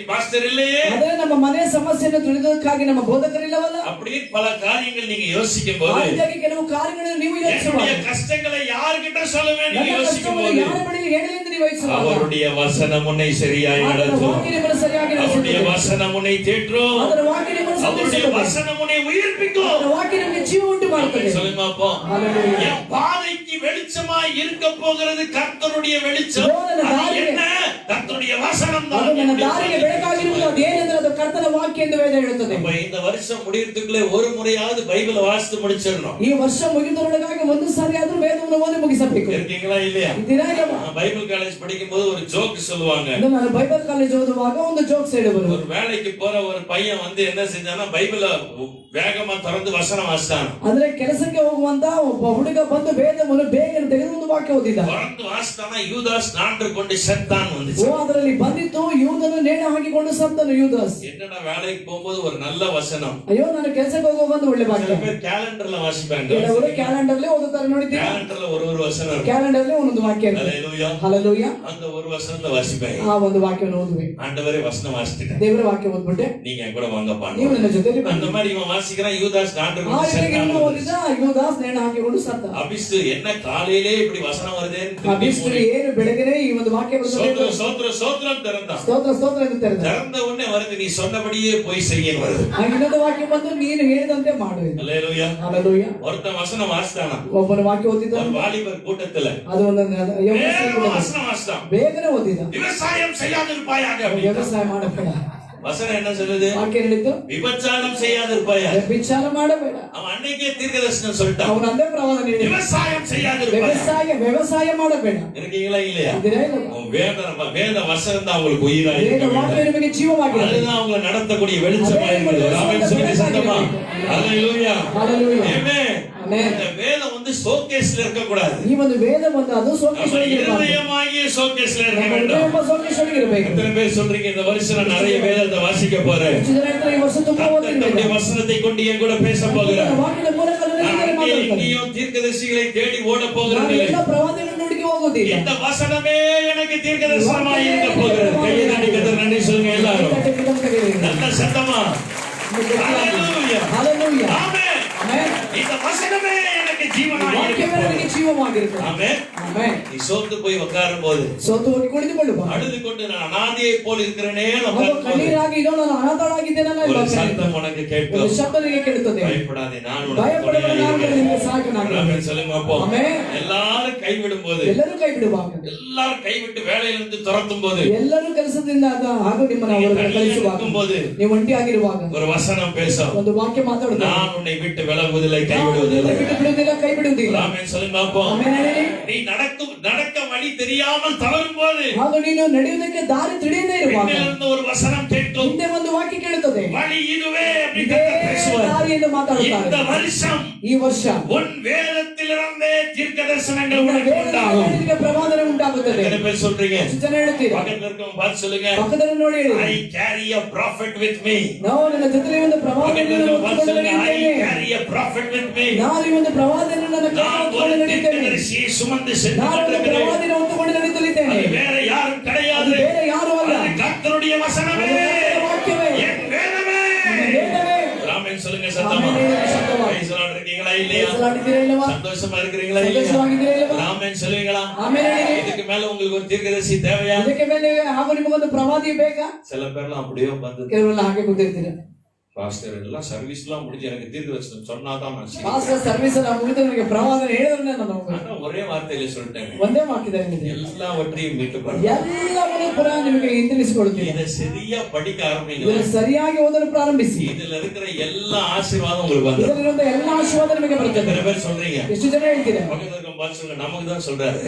பாஸ்டர் இல்லையே, ಅದೇ ನಮ್ಮ ಮನೆಯ ಸಮಸ್ಯೆಯನ್ನು ತಿಳಿದಕ್ಕಾಗಿ ನಮ್ಮ ಬೋಧಕರಿಲ್ಲವಲ್ಲ. அப்படின்னு பல காரியங்கள் நீங்க யோசிக்கும் ಆ போது ರೀತಿಯಾಗಿ ಕೆಲವು ಕಾರ್ಯಗಳನ್ನು ನೀವು என்னுடைய ಯೋಚಿಸುವಾಗ, கஷ்டங்களை யார்கிட்ட சொல்லுவேன் ನನ್ನ நீங்க யோசிக்கும் ಕಷ್ಟವನ್ನು போது ಯಾರ ಬಳಿಗೆ ಹೇಳಲಿ ಎಂದು ನೀವು ಯೋಚಿಸುವಾಗ, அவருடைய வசனம் உன்னை சரியாய் ಆತನ நடத்தும், ವಾಕ್ಯ ನಿಮ್ಮನ್ನು ಸರಿಯಾಗಿ அவருடைய ನಡೆಸುತ್ತದೆ, வசனம் உன்னை தேற்றும், ಆತನ ವಾಕ್ಯ ನಿಮ್ಮನ್ನು அவருடைய ಸಂತೈಸುತ್ತದೆ, வசனம் உன்னை உயிர்ப்பிக்கும். ಆತನ ವಾಕ್ಯ ನಿಮಗೆ ಜೀವ ಉಂಟು ಮಾಡುತ್ತದೆ. சொல்லுங்க அப்போ. ಹಲ್ಲೆಲೂಯಾ. என் பாதைக்கு வெளிச்சமாய் இருக்க போகிறது கர்த்தருடைய வெளிச்சம். ನನ್ನ அது ದಾರಿಗೆ- என்ன? கர்த்தருடைய வசனம் ಅದು தான். ನನ್ನ ದಾರಿಗೆ ಬೆಳಕಾಗಿರುವುದು ಅದೇನೆಂದರೆ ಅದು ಕರ್ತನ ವಾಕ್ಯ ಎಂದು ವೇದ ಹೇಳುತ್ತದೆ. அப்ப இந்த வருஷம் முடியறதுக்குள்ளே ஒரு முறையாவது பைபிளை வாசித்து முடிச்சிடணும். ಈ ವರ್ಷ ಮುಗಿದೊಳಗಾಗಿ ಒಂದು ಸಾರಿ ಆದ್ರೂ ವೇದವನ್ನು ಓದಿ ಮುಗಿಸಬೇಕು. இருக்கீங்களா இல்லையா? ಇದ್ದೀರಾ ಇಲ್ಲವಾ? நான் பைபிள் காலேஜ் படிக்கும் போது ஒரு ஜோக் சொல்லுவாங்க. ಇದು ನಾನು ಬೈಬಲ್ ಕಾಲೇಜ್ ಓದುವಾಗ ಒಂದು ಜೋಕ್ಸ್ ಹೇಳುವರು. ஒரு வேலைக்கு போற ஒரு பையன் வந்து என்ன செஞ்சானா பைபிளை வேகமா திறந்து வசனம் வாசிச்சான். ಅಂದ್ರೆ ಕೆಲಸಕ್ಕೆ ಹೋಗುವಂತ ಒಬ್ಬ ಹುಡುಗ ಬಂದು ವೇದವನ್ನು ಬೇಗನೆ ತೆಗೆದು ಒಂದು ವಾಕ್ಯ ಓದಿದ. திறந்து வாசித்தானா யூதாஸ் நான்று கொண்டு செத்தான் ಓ, வந்துச்சு. ಅದರಲ್ಲಿ ಬಂದಿತ್ತು ಯೂದನು ನೇಣು ಹಾಕಿಕೊಂಡು ಸತ್ತನು ಯೂದಾಸ್. என்னடா வேலைக்கு போகும்போது ஒரு நல்ல வசனம். ಅಯ್ಯೋ, ನಾನು ಕೆಲಸಕ್ಕೆ ಹೋಗುವಾಗ ಒಂದು ಒಳ್ಳೆ ವಾಕ್ಯ. சில பேர் கேலண்டர்ல வாசிப்பாங்க. ಕೆಲವರು ಕ್ಯಾಲೆಂಡರ್ ಅಲ್ಲಿ ಓದುತ್ತಾರೆ, ನೋಡಿದ್ದೀರಾ? கேலண்டர்ல ஒரு வசனம் இருக்கும். ಕ್ಯಾಲೆಂಡರ್ ಅಲ್ಲಿ ಒಂದೊಂದು ವಾಕ್ಯ ಇರುತ್ತೆ. ஹல்லேலூயா. ಹಲ್ಲೆಲೂಯಾ. அந்த ஒரு வசனத்தை வாசிப்பேன். ಆ ಒಂದು ವಾಕ್ಯವನ್ನು ಓದುವೆ. ஆண்டவரே வசனம் வாசிட்டேன், ದೇವರ ವಾಕ್ಯ ಓದ್ಬಿಟ್ಟೆ, நீங்க என் கூட வாங்கப்பா. ನೀವು ನನ್ನ ಜೊತೆಲಿ அந்த ಬನ್ನಿ. மாதிரி இவன் வாசிக்கிறான், யூதாஸ் நான்று ಆ கொண்டு ರೀತಿಯಾಗಿ செத்தான் ಇವನು வந்துச்சு. ಓದಿದ, ಯೂದಾಸ್ ನೇಣು ಹಾಕಿಕೊಂಡು ಸತ್ತ. அபிஸ்து என்ன காலையிலே இப்படி வசனம் வருதேன்னு ಅಭಿಷ್ಟು ಏನು ಬೆಳಗ್ಗೆ ಈ ಒಂದು ವಾಕ್ಯ ಬರ್ತದೆ. சோத்ரம் சோத்ரம் சோத்ரம் திறந்தான். ಸ್ತೋತ್ರ ಸ್ತೋತ್ರ ಎಂದು ತೆರೆದ. திறந்த உடனே வருது, நீ சொன்னபடியே போய் செய்யணும் வருது. ಆ ಇನ್ನೊಂದು ವಾಕ್ಯ ಬಂದು ನೀನು ಹೇಳಿದಂತೆ ಮಾಡು. அல்லேலூயா. ಹಲ್ಲೆಲೂಯಾ. ஒருத்தன் வசனம் வாசித்தானா, ಒಬ್ಬನ ವಾಕ್ಯ ಓದಿದ, ஒரு வாலிபர் கூட்டத்துல ಅದು ಒಂದು வேகமா வசனம் வாசித்தான். ಬೇಗನೆ ಓದಿದ. விவசாயம் செய்யாதிருப்பாயாக அப்படின்னு. ವ್ಯವಸಾಯ ಮಾಡಬೇಡ. வசனம் என்ன சொல்லுது? ವಾಕ್ಯ ಹೇಳಿದ್ದು விபச்சாரம் செய்யாதிருப்பாயாக. ವಿಚಾರ ಮಾಡಬೇಡ. அவன் அன்னைக்கே தீர்க்கதரிசனம் சொல்லிட்டான், ಅವನು ಅಂದೇ ಪ್ರವಾದನೆ ಹೇಳಿದ. விவசாயம் செய்யாதிருப்பாயாக. ವ್ಯವಸಾಯ ಮಾಡಬೇಡ. இருக்கீங்களா இல்லையா? ಇದ್ದೀರಾ ಇಲ್ಲವಾ? உன் வேத வசனம் தான் அவங்களுக்கு உயிராக ವೇದ இருக்க ವಾಕ್ಯ வேண்டும். ನಿಮಗೆ ಜೀವವಾಗಿದೆ. அதுதான் அவங்களை நடத்தக்கூடிய வெளிச்சமா இருக்குது. ஆமென் சொல்லுங்க சத்தமா. ஹல்லேலூயா. ಹಲ್ಲೆಲೂಯಾ. ஆமென். ಆಮೆನ್. இந்த வேதம் வந்து ஷோகேஸ்ல இருக்க கூடாது. ಈ ಒಂದು ವೇದ ಬಂದು ಅದು நம்ம ಸೋಕೇಶ್ವರಿಗೆ ಇರಬಾರದು. இருதயமாகிய ஷோகேஸ்ல இருக்க ನಮ್ಮ வேண்டும். ಹೃದಯ ಸೋಕೇಶ್ವರಿಗೆ ಇರಬೇಕು. எத்தனை பேர் சொல்றீங்க இந்த வருஷம் நான் நிறைய வேதத்தை வாசிக்க போறேன், ಹೆಚ್ಚು ಜನ ಹೇಳ್ತಾರೆ, ಈ ವರ್ಷ ತುಂಬಾ ಓದಿದ್ದೇನೆ. தன்னுடைய வசனத்தை கொண்டு என் கூட பேச போகிறேன், ವಾಕ್ಯದ ಮೂಲಕ ನನ್ನ ಜೊತೆ நான் ಮಾತಾಡ್ತಾರೆ. இங்கேயும் தீர்க்கதரிசிகளை தேடி ஓட போகிறேன். ನಾನು ಎಲ್ಲ ಪ್ರವಾದಿಗಳನ್ನು ಹುಡುಕಿ ಹೋಗುವುದಿಲ್ಲ. இந்த வசனமே எனக்கு தீர்க்கதரிசனமாக இருக்க போகிறது. கையை தட்டி கர்த்தருக்கு நன்றி சொல்லுங்க எல்லாரும் நல்ல சத்தமா. ஹல்லேலூயா. ಹಲ್ಲೆಲೂಯಾ. ஆமென். ಆಮೆನ್. இந்த வசனமே எனக்கு ஜீவனாக இருக்க ವಾಕ್ಯವೇ போகிறது. ನನಗೆ ಜೀವವಾಗಿರುತ್ತದೆ. ஆமென். ಆಮೆನ್. நீ சோர்ந்து போய் உட்காரும் போது ಸೋತು ಹೋಗಿ ಕುಳಿತುಕೊಳ್ಳುವ. அழுது கொண்டு நான் அனாதையை போல் இருக்கிறேனே ಒಬ್ಬ உட்காரும் போது ಕಣ್ಣೀರಾಗಿ ಇದೋ ನಾನು ಅನಾಥಳಾಗಿದ್ದೇನಲ್ಲ ஒரு ಎಂಬ சத்தம் உனக்கு கேட்கும், ಒಂದು ಶಬ್ದ ನಿನಗೆ ಕೇಳುತ್ತದೆ. பயப்படாதே நான் உனக்கு ಭಯಪಡಬೇಡ, துணையாக ನಾನು இருக்கிறேன். ನಿನಗೆ ಸಹಾಯಕನಾಗಿದ್ದೇನೆ. ஆமென் சொல்லுங்க அப்போ. ಆಮೆನ್. எல்லாரும் கைவிடும் போது, ಎಲ್ಲರೂ ಕೈ ಬಿಡುವಾಗ, எல்லாரும் கைவிட்டு வேலையிலிருந்து துரத்தும் போது, ಎಲ್ಲರೂ ಕೆಲಸದಿಂದ ಹಾಗೂ ನಿಮ್ಮನ್ನು ಅವರು ಕಳಿಸುವಾಗ, இருக்கும் போது ನೀವು ಒಂಟಿಯಾಗಿರುವಾಗ ஒரு வசனம் பேசும், ಒಂದು ವಾಕ್ಯ ಮಾತಾಡುತ್ತದೆ. நான் உன்னை விட்டு விலகுவதில்லை கைவிடுவதில்லை. ಬಿಟ್ಟು ಬಿಡುವುದಿಲ್ಲ, ಕೈ ಬಿಡುವುದಿಲ್ಲ. ஆமென் சொல்லுங்க அப்போ. ಆಮೆನ್ ಹೇಳಿ. நீ நடக்க வழி தெரியாமல் தவறும் போது ಹಾಗೂ ನೀನು ನಡೆಯುವುದಕ್ಕೆ ದಾರಿ ತಿಳಿಯದೇ ಇರುವಾಗ பின்னிலிருந்து ஒரு வசனம் கேட்கும், ಹಿಂದೆ ಒಂದು ವಾಕ್ಯ ಕೇಳುತ್ತದೆ. வழி இதுவே அப்படி ಇದೇ கர்த்தர் பேசுவார். ದಾರಿ ಎಂದು இந்த ಮಾತಾಡುತ್ತಾರೆ. வருஷம் ಈ ವರ್ಷ உன் வேதத்திலிருந்தே தீர்க்க தரிசனங்கள் ನಿನ್ನ உனக்கு ವೇದದಿಂದ உண்டாகும். ನಿನಗೆ ಪ್ರವಾದನೆ ಉಂಟಾಗುತ್ತದೆ. எத்தனை பேர் சொல்றீங்க? ಎಷ್ಟು ಜನ ಹೇಳ್ತೀರಾ? பக்கத்துல இருக்கவங்க பார்த்து சொல்லுங்க, ಪಕ್ಕದಲ್ಲಿ ನೋಡಿ ಹೇಳಿ. I carry a prophet with me. ನಾವು ನನ್ನ ಜೊತೆಲಿ ಒಂದು பக்கத்துல ಪ್ರವಾದನೆಯನ್ನು இருக்கவங்க பார்த்து ಹೊತ್ತುಕೊಂಡು சொல்லுங்க, I ನಡೆಯುತ್ತೇನೆ. carry a prophet with me. ನಾನು ಈ ಒಂದು ಪ್ರವಾದನೆಯನ್ನು ನನ್ನ ಕೈಯಲ್ಲಿ நான் ஒரு ಹೊತ್ತುಕೊಂಡು ನಡೆಯುತ್ತೇನೆ. தீர்க்கதரிசியை சுமந்து சென்று ನಾನು ಒಂದು கொண்டிருக்கிறேன். ಪ್ರವಾದಿನ ಹೊತ್ತುಕೊಂಡು ನಡೆಯುತ್ತಲಿದ್ದೇನೆ. அது வேற யாரும் ಅದು கிடையாது, ಬೇರೆ ಯಾರು ಅಲ್ಲ. அது கர்த்தருடைய வசனமே, ಅದು ವಾಕ್ಯವೇ. என் வேதமே. ನನ್ನ ವೇದವೇ. ஆமென் சொல்லுங்க சத்தமா. ஆமென் சத்தமா. பிரைஸ் லார்ட் இருக்கீங்களா இல்லையா? ಹೆಸರಾಡಿದ್ದೀರಾ ಇಲ್ಲವಾ? சந்தோஷமா இருக்கிறீங்களா இல்லையா? ಸಂತೋಷವಾಗಿದ್ದೀರಾ ಇಲ್ಲವಾ? ஆமென் சொல்லுவீங்களா? ಆಮೇಲೆ ಹೇಳಿ. இதுக்கு மேல உங்களுக்கு ஒரு தீர்க்கதரிசி தேவையா? ಇದಕ್ಕೆ ಮೇಲೆ ಹಾಗೂ ನಿಮಗೊಂದು ಪ್ರವಾದಿ ಬೇಕಾ? சில பேர்லாம் அப்படியே உட்கார்ந்து ಕೆಲವೆಲ್ಲ ಹಾಗೆ ಕೂತಿರ್ತೀರ. பாஸ்டர் எல்லாம் சர்வீஸ் எல்லாம் முடிஞ்சு எனக்கு தீர்க்கதரிசனம் சொன்னாதான் நான் செய்வேன். ಪಾಸ್ಟರ್ ಸರ್ವಿಸ್ ಎಲ್ಲ ಮುಗಿದು ನನಗೆ ಪ್ರವಾದನೆ ಹೇಳಿದ್ರೆ ನಾನು ஆனா ஒரே வார்த்தையில சொல்லிட்டேன், ಒಂದೇ ವಾಕ್ಯದಲ್ಲಿ எல்லாவற்றையும் மீட்டு பாருங்க. ಎಲ್ಲವನ್ನೂ ಪುನಃ ನಿಮಗೆ ಹಿಂತಿರುಗಿಸಿಕೊಡುತ್ತೀನಿ. இதை சரியா படிக்க ஆரம்பிங்க. ಇದನ್ನು ಸರಿಯಾಗಿ ಓದಲು ಪ್ರಾರಂಭಿಸಿ. இதுல இருக்கிற எல்லா ஆசீர்வாதம் உங்களுக்கு வந்துடும். ಇದರಲ್ಲಿರುವ ಎಲ್ಲ ಆಶೀರ್ವಾದ ನಿಮಗೆ ಬರುತ್ತದೆ. நிறைய பேர் சொல்றீங்க, ಎಷ್ಟು ಜನ ಹೇಳ್ತೀರಾ? பக்கத்துல இருக்க பார்த்து சொல்லுங்க, நமக்கு தான் சொல்றாரு.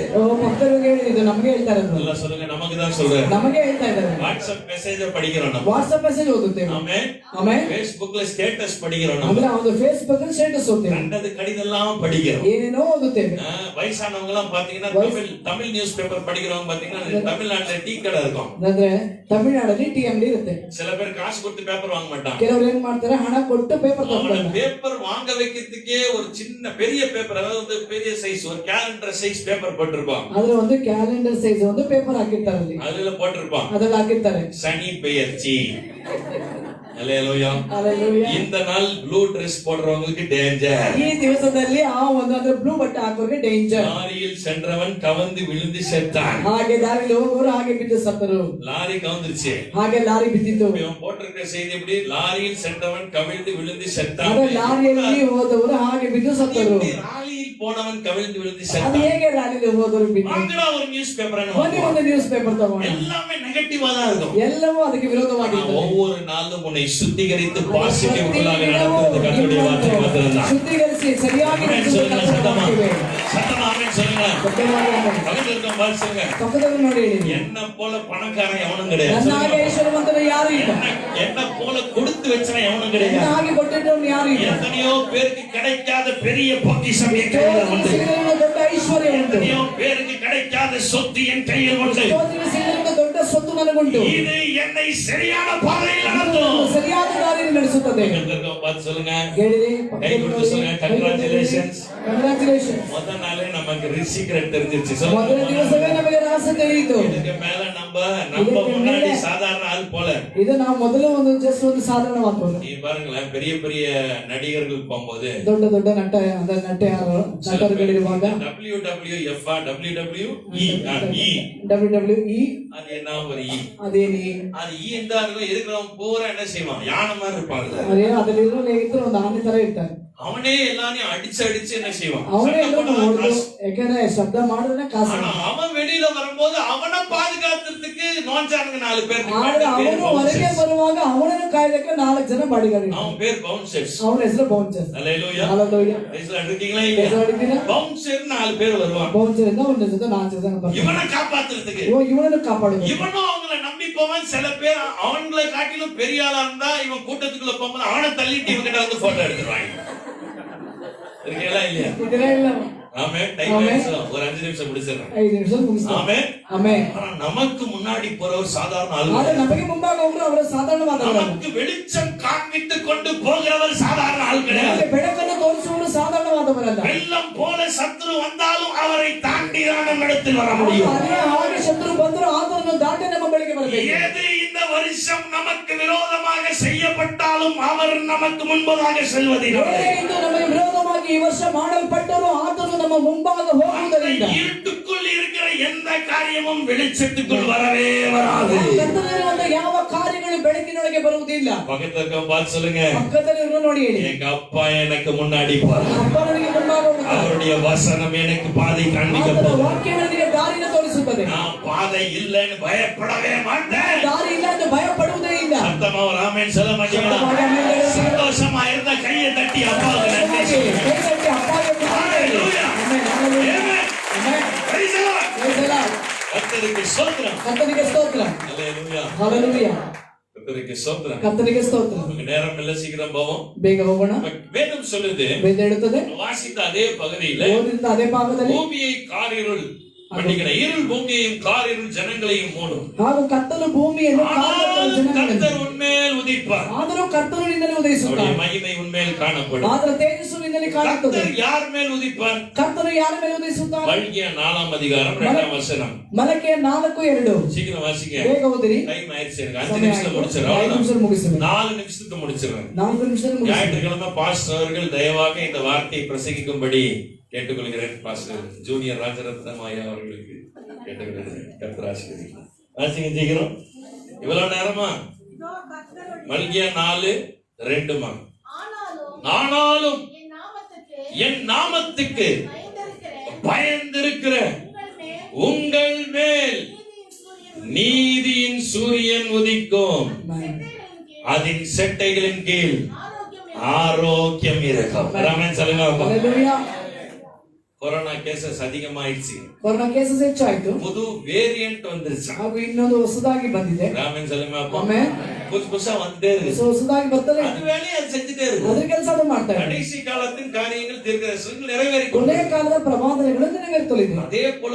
ಭಕ್ತರಿಗೆ ಹೇಳಿದ್ದು ನಮಗೆ ಹೇಳ್ತಾ ಇರೋದು. எல்லாம் சொல்லுங்க, நமக்கு தான் சொல்றாரு. ನಮಗೆ ಹೇಳ್ತಾ ಇದ್ದಾರೆ. வாட்ஸ்அப் மெசேஜ் படிக்கிறோம் நம்ம. ವಾಟ್ಸ್ಆಪ್ ಮೆಸೇಜ್ ಓದುತ್ತೇವೆ. ஆமென். ಆಮೆನ್. ಫೇಸ್ಬುಕ್ல ಸ್ಟೇಟಸ್ படிக்கிறோம் நம்ம. ಅಂದ್ರೆ ಒಂದು ಫೇಸ್ಬುಕ್ ಸ್ಟೇಟಸ್ ಓದುತ್ತೇವೆ. கண்டது கடிதெல்லாம் படிக்கிறோம். ಏನೇನೋ ಓದುತ್ತೇವೆ. வயசானவங்க எல்லாம் பாத்தீங்கன்னா தமிழ் நியூஸ் பேப்பர் படிக்கிறவங்க பாத்தீங்கன்னா தமிழ்நாட்டுல டீ கடை இருக்கும். ಅಂದ್ರೆ ತಮಿಳುನಾಡಲ್ಲಿ ಟಿ ಅಂಗಡಿ ಇರುತ್ತೆ. சில பேர் காசு கொடுத்து பேப்பர் வாங்க மாட்டாங்க. ಕೆಲವರು ಏನ್ ಮಾಡ್ತಾರೆ, ಹಣ ಕೊಟ್ಟು ಪೇಪರ್ ತಗೊಳ್ತಾರೆ. பேப்பர் வாங்க வைக்கிறதுக்கே ஒரு சின்ன பெரிய பேப்பர், அதாவது பெரிய சைஸ் ஒரு கேலண்டர் சைஸ் பேப்பர் போட்டிருப்பான். அதுல ಒಂದು ಕ್ಯಾಲೆಂಡರ್ ಸೈಜ್ ಒಂದು ಪೇಪರ್ ಹಾಕಿರ್ತಾರೆ ಅಲ್ಲಿ. அதுல போட்டிருப்பான் ಅದನ್ನ ಹಾಕಿರ್ತಾರೆ சனி பெயர்ச்சி. அல்லேலூயா. Hallelujah. இந்த நாள் ப்ளூ Dress போடுறவங்களுக்கு டேஞ்சர். ಈ ದಿವಸದಲ್ಲಿ ಆ ಒಂದು ಅಂದ್ರೆ ಬ್ಲೂ ಬಟ್ಟೆ ಹಾಕೋರಿಗೆ ಡೇಂಜರ್. லாரியில் சென்றவன் கவந்து விழுந்து செத்தான். ಹಾಗೆ ದಾರಿಯಲ್ಲಿ ಹೋಗೋರು ಹಾಗೆ ಬಿದ್ದು ಸತ್ತರು. லாரி கவுந்துருச்சு. ಹಾಗೆ ಲಾರಿ ಬಿದ್ದಿತ್ತು. இவன் போட்டிருக்கிற செய்தி எப்படி? லாரியில் சென்றவன் கவிழ்ந்து விழுந்து செத்தான். ಅದೇ ಲಾರಿಯಲ್ಲಿ ಹೋದವರು ಹಾಗೆ ಬಿದ್ದು ಸತ್ತರು. லாரியில் போனவன் கவிழ்ந்து விழுந்து ಅದು செத்தான். ಹೇಗೆ ಲಾರಿಯಲ್ಲಿ ಹೋದವರು ಬಿದ್ದು? வாங்கடா ஒரு நியூஸ் பேப்பர். ಒಂದು ನ್ಯೂಸ್ ಪೇಪರ್ ತಗೊಂಡು எல்லாமே நெகட்டிவா தான் இருக்கும். ಎಲ್ಲವೂ ಅದಕ್ಕೆ ವಿರೋಧವಾಗಿತ್ತು. ஒவ்வொரு நாளும் உன்னை சுத்திகரித்து பாசிட்டிவ்க்குள்ளாக நடத்துறது கர்த்தருடைய வார்த்தை மாத்திரம்தான். ಶುದ್ಧೀಕರಿಸಿ ಸರಿಯಾಗಿ சொல்லுங்க சத்தமா. ನಡೆಸುವುದು. சத்தமா ஆமென் சொல்லுங்க. பக்கத்துல இருக்க பார்த்து சொல்லுங்க, ಪಕ್ಕದಲ್ಲಿ ನೋಡಿ ಹೇಳಿ. என்ன போல பணக்காரன் எவனும் கிடையாது. ನನ್ನ ಹಾಗೆ ಐಶ್ವರ್ಯವಂತರು ಯಾರು ಇಲ್ಲ. என்ன போல கொடுத்து வச்சவன் எவனும் ನನ್ನ கிடையாது. ಹಾಗೆ ಕೊಟ್ಟಿದ್ದವನು ಯಾರು ಇಲ್ಲ. எத்தனையோ பேருக்கு கிடைக்காத பெரிய பொக்கிஷம் என் கையில் உண்டு. ಸಿಗಲಿರುವ ದೊಡ್ಡ ಐಶ್ವರ್ಯ ಉಂಟು. எத்தனையோ பேருக்கு கிடைக்காத சொத்து என் கையில் உண்டு. ಸಿಗಲಿರುವ ದೊಡ್ಡ ಸ್ವತ್ತು ನನಗುಂಟು. இது என்னை சரியான பாதையில் நடத்தும். ಸರಿಯಾದ ದಾರಿಯಲ್ಲಿ ನಡೆಸುತ್ತದೆ. பார்த்து சொல்லுங்க, ಹೇಳಿರಿ, கை கொடுத்து சொல்லுங்க, கங்க்ராச்சுலேஷன்ஸ். ಕಂಗ್ರಾಚುಲೇಷನ್. முதல் நாளே நமக்கு சீக்ரெட் தெரிஞ்சிருச்சு. ಮೊದಲ ದಿವಸವೇ ನಮಗೆ ರಹಸ್ಯ ತಿಳಿಯಿತು. இதுக்கு மேல நம்ம முன்னாடி சாதாரண ஆள் போல. ಇದು ನಾವು ಮೊದಲು ಒಂದು ಜಸ್ಟ್ ಒಂದು ಸಾಧಾರಣವಾದವರು. நீ பாருங்களேன், பெரிய பெரிய நடிகர்கள் போகும்போது ದೊಡ್ಡ ದೊಡ್ಡ ನಟರುಗಳಿರುವಾಗ WWF WWE அது என்ன ஒரு இ, ಅದೇನಿ அது இ இருந்தாலும் இருக்கிறவன் பூரா என்ன செய்வான்? யானை மாதிரி இருப்பாங்க. ಅದೇ ಅದರಲ್ಲಿರೋ ಸ್ನೇಹಿತರು ಒಂದು ಆನೆ ತರ ಇರ್ತಾರೆ. அவனே எல்லாரையும் அடிச்சு அடிச்சு என்ன செய்வான்? ಅವನೇ சத்தம் ಎಲ್ಲರೂ போடுவான், ನೋಡಿದ್ರು, காசு. ಯಾಕಂದ್ರೆ ಶಬ್ದ ಮಾಡಿದ್ರೆ ಕಾಸು. ஆனா அவன் வெளியில வரும்போது அவனை பாதுகாக்கிறதுக்கு நோஞ்சானுங்க 4 பேர். ಆದ್ರೆ ಅವನು ಹೊರಗೆ ಬರುವಾಗ ಅವನನ್ನು ಕಾಯ್ದಕ್ಕೆ 4 ಜನ ಬಾಡಿಗಾರ್ಡ್. அவன் பேர் பவுன்சர்ஸ். ಅವನ ಹೆಸರು ಬೌನ್ಸರ್. அல்லேலூயா. ಹalleluya. பேசல இருக்கீங்களா இல்லையா? பவுன்சர் 4 பேர் வருவாங்க. ಬೌನ್ಸರ್ ಇಂದ ಒಂದು ಜೊತೆ 4 ಜನ ಬರ್ತಾರೆ. இவனை காப்பாத்துறதுக்கு. ಇವನನ್ನು ಕಾಪಾಡಬೇಕು. இவனும் அவங்கள நம்பி போவான். சில பேர் அவங்களை காட்டிலும் பெரிய ஆளா இருந்தா இவன் கூட்டத்துக்குள்ள போகும்போது அவனை தள்ளிட்டு இவங்க கிட்ட வந்து போட்டோ எடுத்துருவாங்க. இருக்கீங்களா இல்லையா? ಇದರೇ ಇಲ್ಲ. ஆமென். டைம் ஆயிடுச்சு. ஒரு 5 நிமிஷம் முடிச்சிடுறேன். 5 ನಿಮಿಷ ಮುಗಿಸ್ತಾರೆ. ஆமென். ಆಮೆನ್. ஆனா நமக்கு முன்னாடி போறவர் சாதாரண ஆளு. ಆದ್ರೆ ನಮಗೆ ಮುಂಭಾಗ ಹೋಗ್ರು ಅವರು ಸಾಧಾರಣವಾದವರು. நமக்கு வெளிச்சம் காண்பித்து கொண்டு போகிறவர் சாதாரண ஆள் கிடையாது. ನಮಗೆ ಬೆಳಕನ್ನು ತೋರಿಸುವವರು ಸಾಧಾರಣವಾದವರಲ್ಲ. வெள்ளம் போல சத்துரு வந்தாலும் அவரை தாண்டி தான் நம்மிடத்தில் வர முடியும். ಅದೇ ಹಾಗೆ ಶತ್ರು ಬಂದರೂ ಆತನನ್ನು ದಾಟಿ ನಮ್ಮ ಬಳಿಗೆ ಬರಬೇಕು. எது இந்த வருஷம் நமக்கு விரோதமாக செய்யப்பட்டாலும் அவர் நமக்கு முன்பதாக செல்வதில்லை. ಇಂದು ನಮಗೆ ವಿರೋಧವಾಗಿ ಈ ವರ್ಷ ಮಾಡಲ್ಪಟ್ಟರು ಆತನು ನಮ್ಮ ಮುಂಭಾಗ ಹೋಗುವುದರಿಂದ இருட்டுக்குள் இருக்கிற எந்த காரியமும் வெளிச்சத்துக்குள் வரவே வராது. ಕತ್ತಲಿರುವಂತ ಯಾವ ಕಾರ್ಯಗಳು ಬೆಳಕಿನೊಳಗೆ ಬರುವುದಿಲ್ಲ. பக்கத்துல பார்த்து சொல்லுங்க, ಪಕ್ಕದಲ್ಲಿರುವ ನೋಡಿ ಹೇಳಿ. எங்க அப்பா எனக்கு முன்னாடி போறார். ಅಪ್ಪ ನನಗೆ ಮುಂಭಾಗ ಹೋಗುತ್ತಾರೆ. அவருடைய வசனம் எனக்கு பாதை காண்பிக்க ಆತನ போகுது. ವಾಕ್ಯ ನನಗೆ ದಾರಿನ ತೋರಿಸುತ್ತದೆ. நான் பாதை இல்லைன்னு பயப்படவே மாட்டேன். ದಾರಿ ಇಲ್ಲ ಎಂದು ಭಯಪಡುವುದೇ ಇಲ್ಲ. சத்தமா ஒரு ஆமென் சொல்ல மாட்டீங்களா? சந்தோஷமா இருந்த கையை தட்டி அப்பாவுக்கு நன்றி சொல்லுங்க. ಕೈತಟ್ಟಿ ಅಪ್ಪಗೆ hallelujah. Amen. Hallelujah. Amen. Amen. Praise the Lord. Praise the Lord. கர்த்தருக்கு ஸ்தோத்திரம். ಕರ್ತನಿಗೆ ಸ್ತೋತ್ರ. ஹalleluya. ಹalleluya. கர்த்தருக்கு ஸ்தோத்திரம். ಕರ್ತನಿಗೆ ಸ್ತೋತ್ರ. நமக்கு நேரம் இல்ல, சீக்கிரம் போவோம். ಬೇಗ ಹೋಗೋಣ. வேதம் சொல்லுது, ಬೇಗ ಹೇಳುತ್ತದೆ. வாசித்த அதே பகுதியில ಓದಿದ ಅದೇ ಭಾಗದಲ್ಲಿ பூமியை காரிருள் பண்ணிக்கிற இருள் பூமியையும் காரிருள் ஜனங்களையும் மூடும். ಹಾಗೂ ಕತ್ತಲು ಭೂಮಿಯನ್ನು ஆனாலும் கர்த்தர் உன்மேல் உதிப்பார். ಆದರೂ ಕರ್ತನು ನಿನ್ನಲ್ಲಿ அவருடைய ಉದಯಿಸುತ್ತಾನೆ. மகிமை உன்மேல் காணப்படும். ಆದರೂ ತೇಜಸ್ಸು ನಿನ್ನಲ್ಲಿ ಕಾಣುತ್ತದೆ. கர்த்தர் யார் மேல் உதிப்பார்? ಕರ್ತನು ಯಾರ ಮೇಲೆ ಉದಯಿಸುತ್ತಾನೆ? மல்கியா 4 அதிகாரம் 2 வசனம். ಮಲಕಿಯ 4:2. சீக்கிரம் வாசிங்க. ಬೇಗ ಓದಿರಿ. டைம் ஆயிடுச்சு. எனக்கு 5 நிமிஷத்துல முடிச்சிடுறேன். 5 நிமிஷம் ಮುಗಿಸುವೆ. 4 நிமிஷத்துக்கு முடிச்சிடுறேன். 4 நிமிஷம் ಮುಗಿಸುವೆ. ஞாயிற்றுக்கிழமை பாஸ்டர் அவர்கள் தயவாக இந்த வார்த்தையை பிரசங்கிக்கும்படி கேட்டுக்கொள்கிறேன். பாஸ்டர் ஜூனியர் ராஜரத்னம் ஐயா அவர்களுக்கு கேட்டுக்கொள்கிறேன். கர்த்தர் ஆசீர்வதிப்பார். வாசிங்க சீக்கிரம். இவ்வளவு நேரமா மல்கியா 4 ரெண்டுமா. ஆனாலும் ஆனாலும் என் நாமத்துக்கு என் நாமத்துக்கு பயந்திருக்கிற உங்கள் மேல் நீதியின் சூரியன் உதிக்கும், அதன் செட்டைகளின் கீழ் ஆரோக்கியம் இருக்கும். ராமன் சொல்லுங்க. Hallelujah. கொரோனா கேசஸ் அதிகமாயிடுச்சு. ಕೊರೋನಾ ಕೇಸಸ್ ಹೆಚ್ಚಾಯ್ತು. புது வேரியன்ட் வந்துருச்சு. ಹಾಗೂ ಇನ್ನೊಂದು ಹೊಸದಾಗಿ ಬಂದಿದೆ. ராமன் சொல்லுங்க. ಆಮೆನ್. புதுசா வந்துட்டே இருக்கு. ಹೊಸದಾಗಿ ಬರ್ತದೆ. அது வேலையை அது செஞ்சுட்டே இருக்கு. ಅದರ ಕೆಲಸ ಅದು ಮಾಡ್ತಾ ಇದೆ. கடைசி காலத்தின் காரியங்கள் தீர்க்கதரிசனங்கள் நிறைவேறிக் ಕೊನೆಯ ಕಾಲದ ಪ್ರವಾದನೆಗಳು ನೆರವೇರುತ್ತಲಿದೆ. அதே போல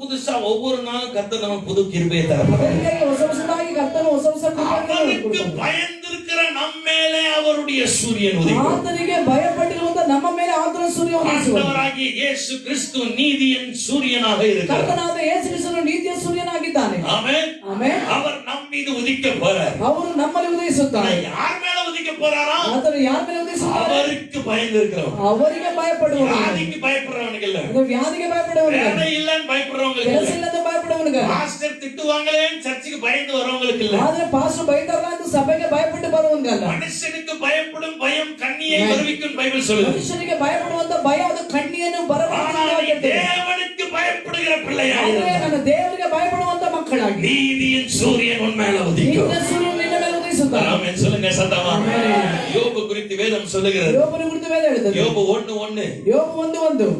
புதுசா ஒவ்வொரு நாளும் கர்த்தர் நமக்கு புது கிருபையை தருவார். ಅದಕ್ಕಾಗಿ ಹೊಸ ಹೊಸದಾಗಿ ಕರ್ತನು ಹೊಸ ಹೊಸ ಕೃಪೆಗಳನ್ನು அவருக்கு பயந்திருக்கிற நம்ம மேலே அவருடைய சூரியன் உதிக்கும். ಆತನಿಗೆ ಭಯಪಟ್ಟಿರುವಂತ ನಮ್ಮ ಮೇಲೆ ಆತನ ಸೂರ್ಯ ಉದಯಿಸುವನು. ஆண்டவராகிய இயேசு கிறிஸ்து நீதியின் சூரியனாக இருக்கிறார். ಕರ್ತನಾದ ಯೇಸು ಕ್ರಿಸ್ತನು ನೀತಿಯ ಸೂರ್ಯನಾಗಿದ್ದಾನೆ. ஆமென். ಆಮೆನ್. அவர் நம் மீது உதிக்க போறார். ಅವರು ನಮ್ಮಲ್ಲಿ ಉದಯಿಸುತ್ತಾರೆ. யார் மேல உதிக்க போறாரா? ಆತನು ಯಾರ ಮೇಲೆ ಉದಯಿಸುತ್ತಾರೆ? அவருக்கு பயந்திருக்கிறவன். ಅವರಿಗೆ ಭಯಪಡುವವನು. வியாதிக்கு பயப்படுறவனுக்கு இல்ல. ವ್ಯಾಧಿಗೆ ಭಯಪಡುವವನು. வேலை இல்லன்னு பயப்படுறவங்களுக்கு ಕೆಲಸ இல்ல. ಇಲ್ಲದ ಭಯಪಡುವವನಿಗೆ. பாஸ்டர் திட்டுவாங்களேன்னு சர்ச்சுக்கு பயந்து வரவங்களுக்கு இல்ல. ಆದ್ರೆ ಪಾಸ್ಟರ್ ಬೈತಾರಲ್ಲ ಅಂತ ಸಭೆಗೆ ಭಯಪಟ್ಟು ಬರುವವನಿಗಲ್ಲ. மனுஷனுக்கு பயப்படும் பயம் கண்ணியை வருவிக்கும் பைபிள் சொல்லுது. ಮನುಷ್ಯನಿಗೆ ಭಯಪಡುವಂತ ಭಯ ಅದು ಕಣ್ಣಿಯನ್ನು ஆனால் நீ ಬರಬಾರದು. தேவனுக்கு பயப்படுகிற பிள்ளையாக ಆದ್ರೆ இருந்தா ನನ್ನ ದೇವರಿಗೆ ಭಯಪಡುವಂತ ಮಕ್ಕಳಾಗಿ நீதியின் சூரியன் உன் மேல உதிக்கும். ನಿತ್ಯ ಸೂರ್ಯನು ನಿನ್ನ ಮೇಲೆ ಉದಯಿಸುತ್ತಾನೆ. ஆமென் சொல்லுங்க சத்தமா. யோபு குறித்து வேதம் சொல்லுகிறது. ಯೋಬನ ಕುರಿತು ವೇದ ಹೇಳುತ್ತದೆ. யோபு 1:1 ಯೋಬ 1:1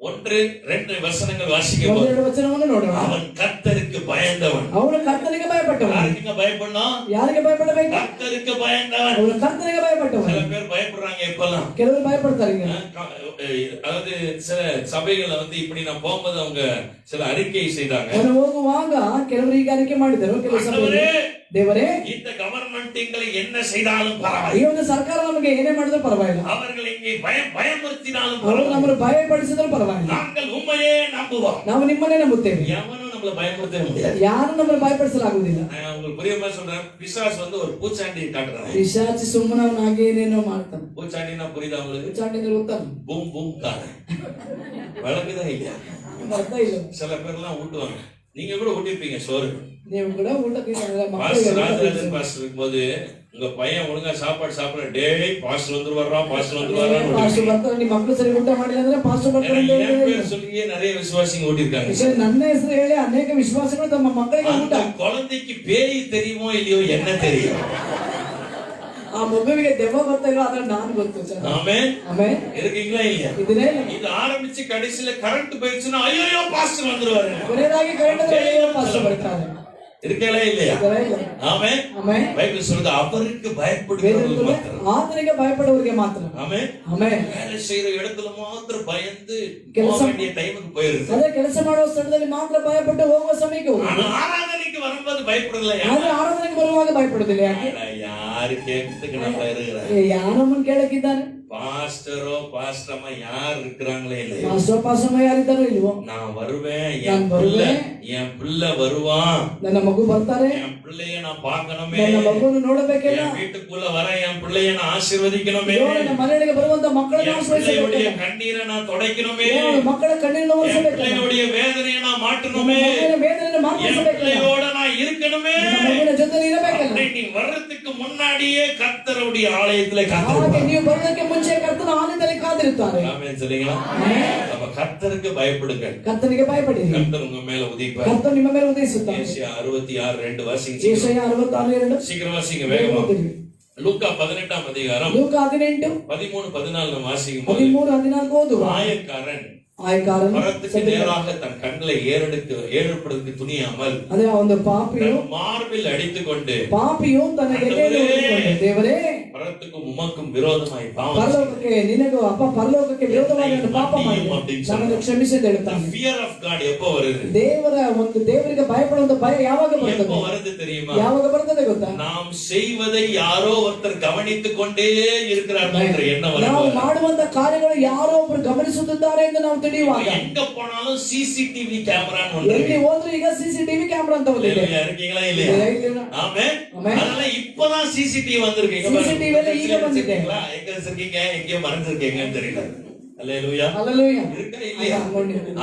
1-2 வசனங்கள் வாசிக்கும்போது ಒಂದೆರಡು ವಚನವನ್ನು ನೋಡೋಣ. அவன் கர்த்தருக்கு பயந்தவன். ಅವನು ಕರ್ತನಿಗೆ ಭಯಪಟ್ಟವನು. யாருக்கு பயப்படணும்? ಯಾರಿಗೆ ಭಯಪಡಬೇಕು? கர்த்தருக்கு பயந்தவன். ಅವನು ಕರ್ತನಿಗೆ ಭಯಪಟ್ಟವನು. சில பேர் பயப்படுறாங்க எப்பெல்லாம். ಕೆಲವರು ಭಯಪಡ್ತಾರೆ ಈಗ. அதாவது சில சபைகளை வந்து இப்படி நான் போகும்போது அவங்க சில அறிக்கை செய்தாங்க. ಅವನು ಹೋಗುವಾಗ ಕೆಲವರು ಈಗ ಅರಿಕೆ ಮಾಡಿದರು. ಕೆಲವು ಸಭೆಯಲ್ಲಿ ದೇವರೇ இந்த கவர்மெண்ட் எங்களை என்ன செய்தாலும் ಈ பரவாயில்லை. ಒಂದು ಸರ್ಕಾರ ನಮಗೆ ಏನೇ ಮಾಡಿದ್ರು ಪರವಾಗಿಲ್ಲ. அவர்கள் இங்கே பயமுறுத்தினாலும் ಅವರು பரவாயில்லை. ನಮ್ಮನ್ನು ಭಯಪಡಿಸಿದ್ರು ಪರವಾಗಿಲ್ಲ. நாங்கள் உண்மையே நம்புவோம். ನಾವು ನಿಮ್ಮನ್ನೇ ನಂಬುತ್ತೇವೆ. எவனும் நம்மள பயமுறுத்த முடியாது. ಯಾರು ನಮ್ಮನ್ನು ಭಯಪಡಿಸಲಾಗುವುದಿಲ್ಲ. நான் உங்களுக்கு புரியுமா சொல்றேன். பிசாசு வந்து ஒரு பூச்சாண்டி காட்டுறாங்க. ಪಿಶಾಚಿ ಸುಮ್ಮನೆ ಅವನಾಗಿ ಏನೇನೋ ಮಾಡ್ತಾನೆ. பூச்சாண்டினா புரியுதா உங்களுக்கு? ಪಿಶಾಚಿ ಅಂದ್ರೆ ಗೊತ್ತಾನೆ. பூம் பூம் காண வழங்குதான் இல்லையா? ಅರ್ಥ ಇಲ್ಲ. சில பேர்லாம் ஊட்டுவாங்க. நீங்க கூட ஊட்டிருப்பீங்க சோறு. ನೀವು ಕೂಡ ಊಟ ತಿಂದ್ರೆ பாஸ்டர் ராஜராஜன் பாஸ்டர் இருக்கும்போது உங்க பையன் ஒழுங்கா சாப்பாடு சாப்பிட டேய் பாஸ்டர் வந்து வர்றான் பாஸ்டர் வந்து வர்றான். ಪಾಸ್ಟರ್ ಬರ್ತಾರೆ. ನಿಮ್ಮ ಮಕ್ಕಳು ಸರಿ ಊಟ ಮಾಡಿಲ್ಲ ಅಂದ್ರೆ ಪಾಸ್ಟರ್ ಬರ್ತಾರೆ ಅಂತ என் ಹೇಳಿದ್ರೆ பேர் சொல்லியே நிறைய விசுவாசிங்க ஓட்டிருக்காங்க. ನನ್ನ ಹೆಸರು ಹೇಳಿ ಅನೇಕ ವಿಶ್ವಾಸಗಳು ತಮ್ಮ ಮಕ್ಕಳಿಗೆ ಊಟ. அந்த குழந்தைக்கு பேய் தெரியுமோ இல்லையோ என்ன தெரியும்? ಆ ಮಗುವಿಗೆ ದೆವ್ವ ಬರ್ತಾ ಇಲ್ಲ ಅದ್ರ ನಾನು ಗೊತ್ತು. ஆமென். ಆಮೆನ್. இருக்கீங்களா இல்லையா? ಇದನ್ನೇ இது ஆரம்பிச்சு கடைசில கரண்ட் போயிடுச்சுன்னா ஐயோ பாஸ்டர் வந்துருவாரு. ಕೊನೆಯದಾಗಿ ಕರೆಂಟ್ ಪಾಸ್ಟರ್ ಬರ್ತಾರೆ. இருக்கல இல்லையா? ஆமென். ಆಮೆನ್. பைபிள் சொல்லுது அவருக்கு பயப்படுகிறவர்கள் மாத்திரம். ಆತನಿಗೆ ಭಯಪಡುವವರಿಗೆ ಮಾತ್ರ. ஆமென். ಆಮೆನ್. வேலை செய்யற இடத்துல மாத்திரம் பயந்து போக வேண்டிய டைமுக்கு போயிருது. ಅದೇ ಕೆಲಸ ಮಾಡುವ ಸ್ಥಳದಲ್ಲಿ ಮಾತ್ರ ಭಯಪಟ್ಟು ಹೋಗುವ ಸಮಯಕ್ಕೆ ಹೋಗುದು. ஆனா ஆராதனைக்கு வரும்போது பயப்படல. ಆದ್ರೆ ಆರಾಧನೆಗೆ ಬರುವಾಗ ಭಯಪಡುದಿಲ್ಲ. ಯಾಕೆ? யாரு கேட்கறதுக்கு நம்ம இருக்கிறார்? ಯಾರಮ್ಮನ್ ಕೇಳಕ್ಕಿದ್ದಾನೆ? பாஸ்டரோ பாஸ்டரமா யார் இருக்கிறாங்களே இல்லையா? ಪಾಸ್ಟರ್ ಪಾಸ್ಟರ್ ಯಾರಿದ್ದಾರೋ ಇಲ್ವೋ? நான் வருவேன். என் பிள்ளை வருவான். ನನ್ನ ಮಗು ಬರ್ತಾರೆ. என் பிள்ளைய நான் பார்க்கணுமே. ನನ್ನ ಮಗುವನ್ನು ನೋಡಬೇಕಲ್ಲ. என் வீட்டுக்குள்ள வர என் பிள்ளைய நான் ஆசீர்வதிக்கணுமே. ನನ್ನ ಮನೆಗೆ ಬರುವಂತ ಮಕ್ಕಳನ್ನು என் ಆಶೀರ್ವದಿಸಬೇಕು. பிள்ளையுடைய கண்ணீரை நான் துடைக்கணுமே. ಮಕ್ಕಳ ಕಣ್ಣೀರನ್ನು என் ಒರೆಸಬೇಕು. பிள்ளையுடைய வேதனையை நான் மாற்றணுமே. ಮಗುವಿನ ವೇದನೆಯನ್ನು என் ಮಾತ್ರ பிள்ளையோட நான் இருக்கணுமே. ಮಗುವಿನ ಜೊತೆ ಇರಬೇಕಲ್ಲ. அப்படி நீ வர்றதுக்கு முன்னாடியே கர்த்தருடைய ஆலயத்துல ಹಾಗೆ காத்திருப்பார். ನೀವು ಬರೋದಕ್ಕೆ ಮುಂಚೆ ಕರ್ತನ ಆಲಯದಲ್ಲಿ ಕಾದಿರುತ್ತಾರೆ. ஆமென் சொல்லுங்களா? அப்ப கர்த்தருக்கு பயப்படுங்க. ಕರ್ತನಿಗೆ ಭಯಪಡಿರಿ. கர்த்தர் உங்க மேல உதிப்பார். ಕರ್ತನು ನಿಮ್ಮ ಮೇಲೆ ಉದಯಿಸುತ್ತಾನೆ. ஏசாயா 66:2 வாசிங்க. ಯೆಶಾಯ 66:2 சீக்கிரம் வாசிங்க வேகமா. லூக்கா 18ஆம் அதிகாரம் ಲೂಕ 18 13-14 வாசிக்கும் போது 13-14 ಓದುವ. மாயக்காரன் ಆಯಕಾರನು மரத்துக்கு நேராக தன் கண்களை ஏறெடுப்பதற்கு துணியாமல் ಅದೇ ಒಂದು ಪಾಪಿಯು தன் மார்பில் அடித்துக்கொண்டு ತನ್ನ ಎದೆಯಲ್ಲಿ ಹೊತ್ತುಕೊಂಡು, ದೇವರೇ மரத்துக்கும் உமக்கும் விரோதமாய் பாவம் ಪರಲೋಕಕ್ಕೆ ನಿನಗೂ ಪರಲೋಕಕ್ಕೆ ವಿರೋಧವಾಗಿ ನಾನು ಪಾಪ ಮಾಡಿದೆ, ನನ್ನನ್ನು ಕ್ಷಮಿಸಿ ಅಂತ ಹೇಳ್ತಾನೆ. fear of God எப்போ வருது? ದೇವರಿಗೆ ಭಯಪಡುವಂತ ಭಯ ಯಾವಾಗ எப்போ ಬರ್ತದೆ? வருது தெரியுமா? ಯಾವಾಗ ಬರ್ತದೆ ಗೊತ್ತಾ? நாம் செய்வதை யாரோ ஒருத்தர் கவனித்துக் கொண்டே இருக்கிறார்கள் என்ற எண்ணம் ನಾವು வரும்போது ಮಾಡುವಂತ ಕಾರ್ಯಗಳು ಯಾರೋ ಒಬ್ಬರು ಗಮನಿಸುತ್ತಿದ್ದಾರೆ ಎಂದು ನಾವು ತಿಳಿಯುವಾಗ, எங்க போனாலும் சிசிடிவி கேமரான்னு ஒன்று ಎಲ್ಲಿ இருக்கு. ಹೋದ್ರು ಈಗ ಸಿಸಿಟಿವಿ ಕ್ಯಾಮೆರಾ ಅಂತ ಬಂದಿದೆ. ஹalleluya, இருக்கீங்களா இல்லையா? ஆமென். ஆமென். அதனால இப்பதான் சிசிடிவி வந்திருக்கு. CCTV எல்லாம் ಈಗ ಬಂದಿದೆ. எங்க வச்சிருக்கீங்க, எங்க மறைஞ்சிருக்கீங்கன்னு தெரியல. ஹalleluya. ஹalleluya. இருக்கா இல்லையா?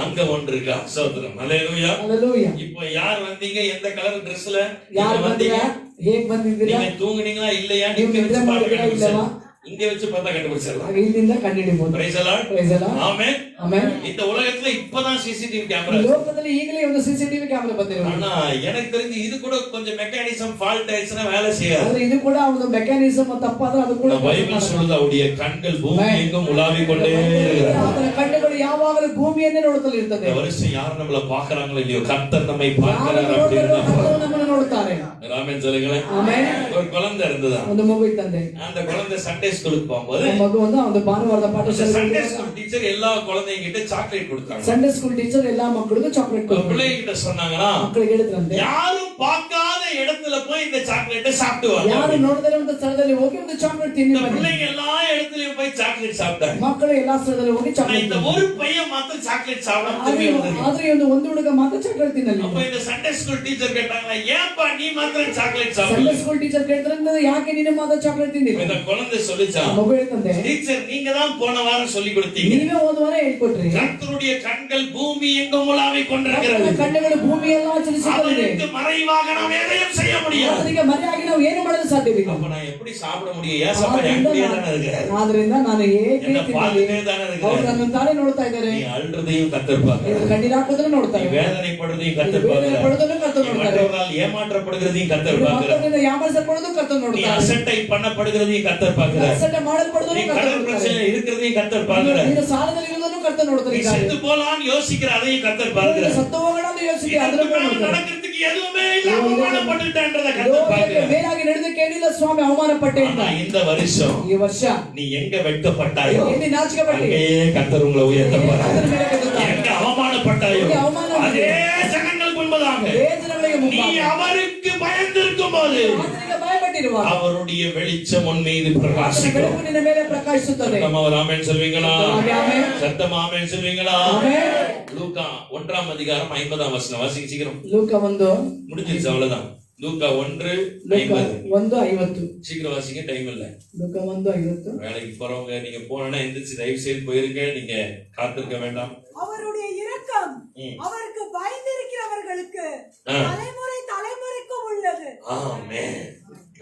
அங்க ஒன்று இருக்கா? ஸ்தோத்திரம். ஹalleluya. ஹalleluya. இப்போ யார் வந்தீங்க? எந்த கலர் Dressல யார் வந்தீங்க? ಹೇಗ್ ಬಂದಿದ್ದೀರಾ, நீங்க தூங்குனீங்களா இல்லையா ನೀವು நீங்க ನಿದ್ರೆ வச்சு பார்த்தா ಮಾಡಿದ್ದೀರಾ ಇಲ್ಲವಾ, கண்டுபிடிச்சிடலாம். இங்க வச்சு பார்த்தா கண்டுபிடிச்சிடலாம். ಹಾಗೆ ಇಲ್ಲಿಂದ ಕಂಡುಹಿಡಿಬಹುದು. Praise the Lord. Praise the Lord. Amen. Amen. இந்த உலகத்துல இப்பதான் சிசிடிவி ಈ கேமரா. ಲೋಕದಲ್ಲಿ ಈಗಲೇ ಒಂದು ಸಿಸಿಟಿವಿ ಕ್ಯಾಮೆರಾ ಬಂದಿರೋದು. ஆனா எனக்கு தெரிஞ்சு இது கூட கொஞ்சம் மெக்கானிசம் ஃபால்ட் ஆயிடுச்சுன்னா வேலை செய்யாது. ಆದ್ರೆ ಇದು ಕೂಡ ಒಂದು ಮೆಕ್ಯಾನಿಸಮ್ ತಪ್ಪಾದ್ರೆ ಅದು ಕೂಡ பைபிள் சொல்லுது அவருடைய கண்கள் பூமி எங்கும் உலாவிக் கொண்டே இருக்கிறார். ಆತನ ಕಣ್ಣುಗಳು ಯಾವಾಗಲೂ ಭೂಮಿಯನ್ನೇ ನೋಡುತ್ತಲೇ ಇರ್ತದೆ. இந்த வருஷம் யார் நம்மள பாக்குறாங்களோ இல்லையோ கர்த்தர் நம்மை ಯಾರು பார்க்கிறார் ನೋಡ್ತಾರೋ அப்படின்னா ಕರ್ತನು ನಮ್ಮನ್ನು ನೋಡ್ತಾರೆ. ராமன் சொல்லுங்களேன். ಆಮೆನ್. ஒரு குழந்தை இருந்ததா, ಒಂದು ಮಗು ಇತ್ತಂತೆ. அந்த குழந்தை சண்டே ஸ்கூலுக்கு போகும்போது ಆ ಮಗು ಒಂದು ಒಂದು ಭಾನುವಾರದ அந்த ಪಾಠಶಾಲೆ சண்டே ஸ்கூல் டீச்சர் எல்லா குழந்தைங்க கிட்ட சாக்லேட் கொடுத்தாங்க. ಸಂಡೇ ಸ್ಕೂಲ್ ಟೀಚರ್ ಎಲ್ಲಾ ಮಕ್ಕಳಿಗೂ ಚಾಕ್ಲೇಟ್ ಕೊಡ್ತಾರೆ. பிள்ளைங்க கிட்ட சொன்னாங்களா, ಮಕ್ಕಳಿಗೆ ಹೇಳಿದ್ರಂತೆ, யாரும் பார்க்காத இடத்துல போய் இந்த சாக்லேட்டை சாப்பிட்டு வாங்க. ಯಾರು ನೋಡದೇ ಒಂದು ಸ್ಥಳದಲ್ಲಿ ಹೋಗಿ ಒಂದು ಚಾಕ್ಲೇಟ್ ತಿನ್ನಿ இந்த ಬನ್ನಿ. பிள்ளைங்க எல்லா இடத்துலயும் போய் சாக்லேட் சாப்பிட்டாங்க. ಮಕ್ಕಳು ಎಲ್ಲಾ ಸ್ಥಳದಲ್ಲಿ ಹೋಗಿ ஆனா ಚಾಕ್ಲೇಟ್ இந்த ஒரு பையன் மாத்திரம் சாக்லேட் சாப்பிடாம திரும்பி வந்தாரு. ಆದ್ರೆ ಒಂದು ಹುಡುಗ ಮಾತ್ರ ಚಾಕ್ಲೇಟ್ ತಿನ್ನಲಿಲ್ಲ. அப்ப இந்த சண்டே ஸ்கூல் டீச்சர் கேட்டாங்களா, ஏன்பா நீ மாத்திரம் சாக்லேட் ಸಂಡೇ சாப்பிடல? ಸ್ಕೂಲ್ ಟೀಚರ್ ಕೇಳಿದ್ರೆ ಯಾಕೆ ನೀನು ಮಾತ್ರ ಚಾಕ್ಲೇಟ್ ತಿಂದಿಲ್ಲ? இந்த குழந்தை சொல்லுச்சா, ಮಗು ಹೇಳ್ತಂತೆ, டீச்சர் நீங்க தான் போன வாரம் சொல்லி கொடுத்தீங்க, ನೀವೇ ಹೋದ ವಾರ ಹೇಳ್ಕೊಟ್ರಿ, கர்த்தருடைய கண்கள் பூமி எங்கும் உலாவிக் கொண்டிருக்கிறது, ಕರ್ತನ ಕಣ್ಣುಗಳು ಭೂಮಿಯೆಲ್ಲ ಚಲಿಸುತ್ತದೆ, அவருக்கு மறைவாக நாம் எதையும் செய்ய முடியாது. ಆತನಿಗೆ ಮರೆಯಾಗಿ ನಾವು ಏನು ಮಾಡಲು ಸಾಧ್ಯವಿಲ್ಲ. அப்ப நான் எப்படி சாப்பிட முடியும்? ஏசப்பா என் கூடயே தானே இருக்கிறார், ಆದ್ರಿಂದ ನಾನು ಹೇಗೆ என்ன ತಿನ್ನಲಿ? பார்த்துட்டே தானே ಅವರು இருக்கிறார். ನನ್ನನ್ನು ತಾನೇ ನೋಡ್ತಾ ಇದ್ದಾರೆ. நீ அழுறதையும் கர்த்தர் பார்க்கிறார், ಕಣ್ಣೀರು ಹಾಕೋದನ್ನು நீ ನೋಡ್ತಾರೆ, வேதனைப்படுறதையும் கர்த்தர் வேதನೆ பார்க்கிறார், ಪಡೋದನ್ನು ಕರ್ತನು நீ ನೋಡ್ತಾರೆ, மற்றவர்களால் ஏமாற்றப்படுகிறதையும் கர்த்தர் பார்க்கிறார், ಮತ್ತೊಬ್ಬರಿಂದ ಯಾಮಾರಿಸಲ್ಪಡೋದು ಕರ್ತನು நீ ನೋಡ್ತಾರೆ, அசட்டை பண்ணப்படுகிறதையும் கர்த்தர் பார்க்கிறார், ಅಸಡ್ಡೆ ಮಾಡಲ್ಪಡೋದನ್ನು நீ ಕರ್ತನು கடன் ನೋಡ್ತಾರೆ, பிரச்சனை இருக்கிறதையும் கர்த்தர் பார்க்கிறார், ನೀನು ಸಾಲದಲ್ಲಿ ಇರುವುದನ್ನು ಕರ್ತನು நீ ನೋಡ್ತಾರೆ, செத்து போலான்னு யோசிக்கிற அதையும் கர்த்தர் பார்க்கிறார், ಸತ್ತು ಹೋಗೋಣ ಅಂತ ಯೋಚಿಸಿ இதற்கு ಅದನ್ನು மேல ನೋಡ್ತಾರೆ. நடக்கிறதுக்கு எதுவுமே இல்ல, அவமானப்பட்டுட்டேன்றதை கர்த்தர் ಲೋಕಕ್ಕೆ பார்க்கிறார். ಮೇಲಾಗಿ ನಡೆದಕ್ಕೆ ಏನಿಲ್ಲ ಸ್ವಾಮಿ, ಅವಮಾನ ಪಟ್ಟೆ ಅಂತ. ஆனா இந்த வருஷம் ಈ ವರ್ಷ நீ எங்க வெட்கப்பட்டாயோ ಎಲ್ಲಿ ನಾಚಿಕೆ ಪಟ್ಟೆ, அங்கேயே கர்த்தர் உங்களை உயர்த்த போறார். ಅದರ ಮೇಲೆ ಕೆತ್ತುತ್ತಾರೆ. எங்க அவமானப்பட்டாயோ எங்க அவமானம் அதே ஜனங்களுக்கு முன்பதாக ವೇದನೆಗಳಿಗೆ நீ ಮುಂಭಾಗ அவருக்கு பயந்திருக்கும் போது ಆತನಿಗೆ ಭಯಪಟ್ಟಿರುವಾಗ அவருடைய வெளிச்சம் உன் மீது ಆತನ பிரகாசிக்கும். ಬೆಳಕು ನಿನ್ನ ಮೇಲೆ ಪ್ರಕಾಶಿಸುತ್ತದೆ. சத்தமா ஒரு ஆமென் சொல்வீங்களா? ஆமென். சத்தமா ஆமென் சொல்வீங்களா? ಆಮೆನ್. லூக்கா 1ஆம் அதிகாரம் 50ஆம் வசனம் வாசிங்க சீக்கிரம். ಲೂಕ 1 முடிஞ்சிருச்சு அவ்வளவுதான். லூக்கா 1:50 1:50 சீக்கிரம் வாசிங்க, டைம் இல்ல. ಲೂಕ 1:50 வேலைக்கு போறவங்க நீங்க போனா எந்திரிச்சு தயவு செய்து போயிருங்க, நீங்க காத்திருக்க வேண்டாம். அவருடைய இரக்கம் ம். அவருக்கு பயந்திருக்கிறவர்களுக்கு ஆ. தலைமுறை தலைமுறைக்கும் உள்ளது. ஆமென்.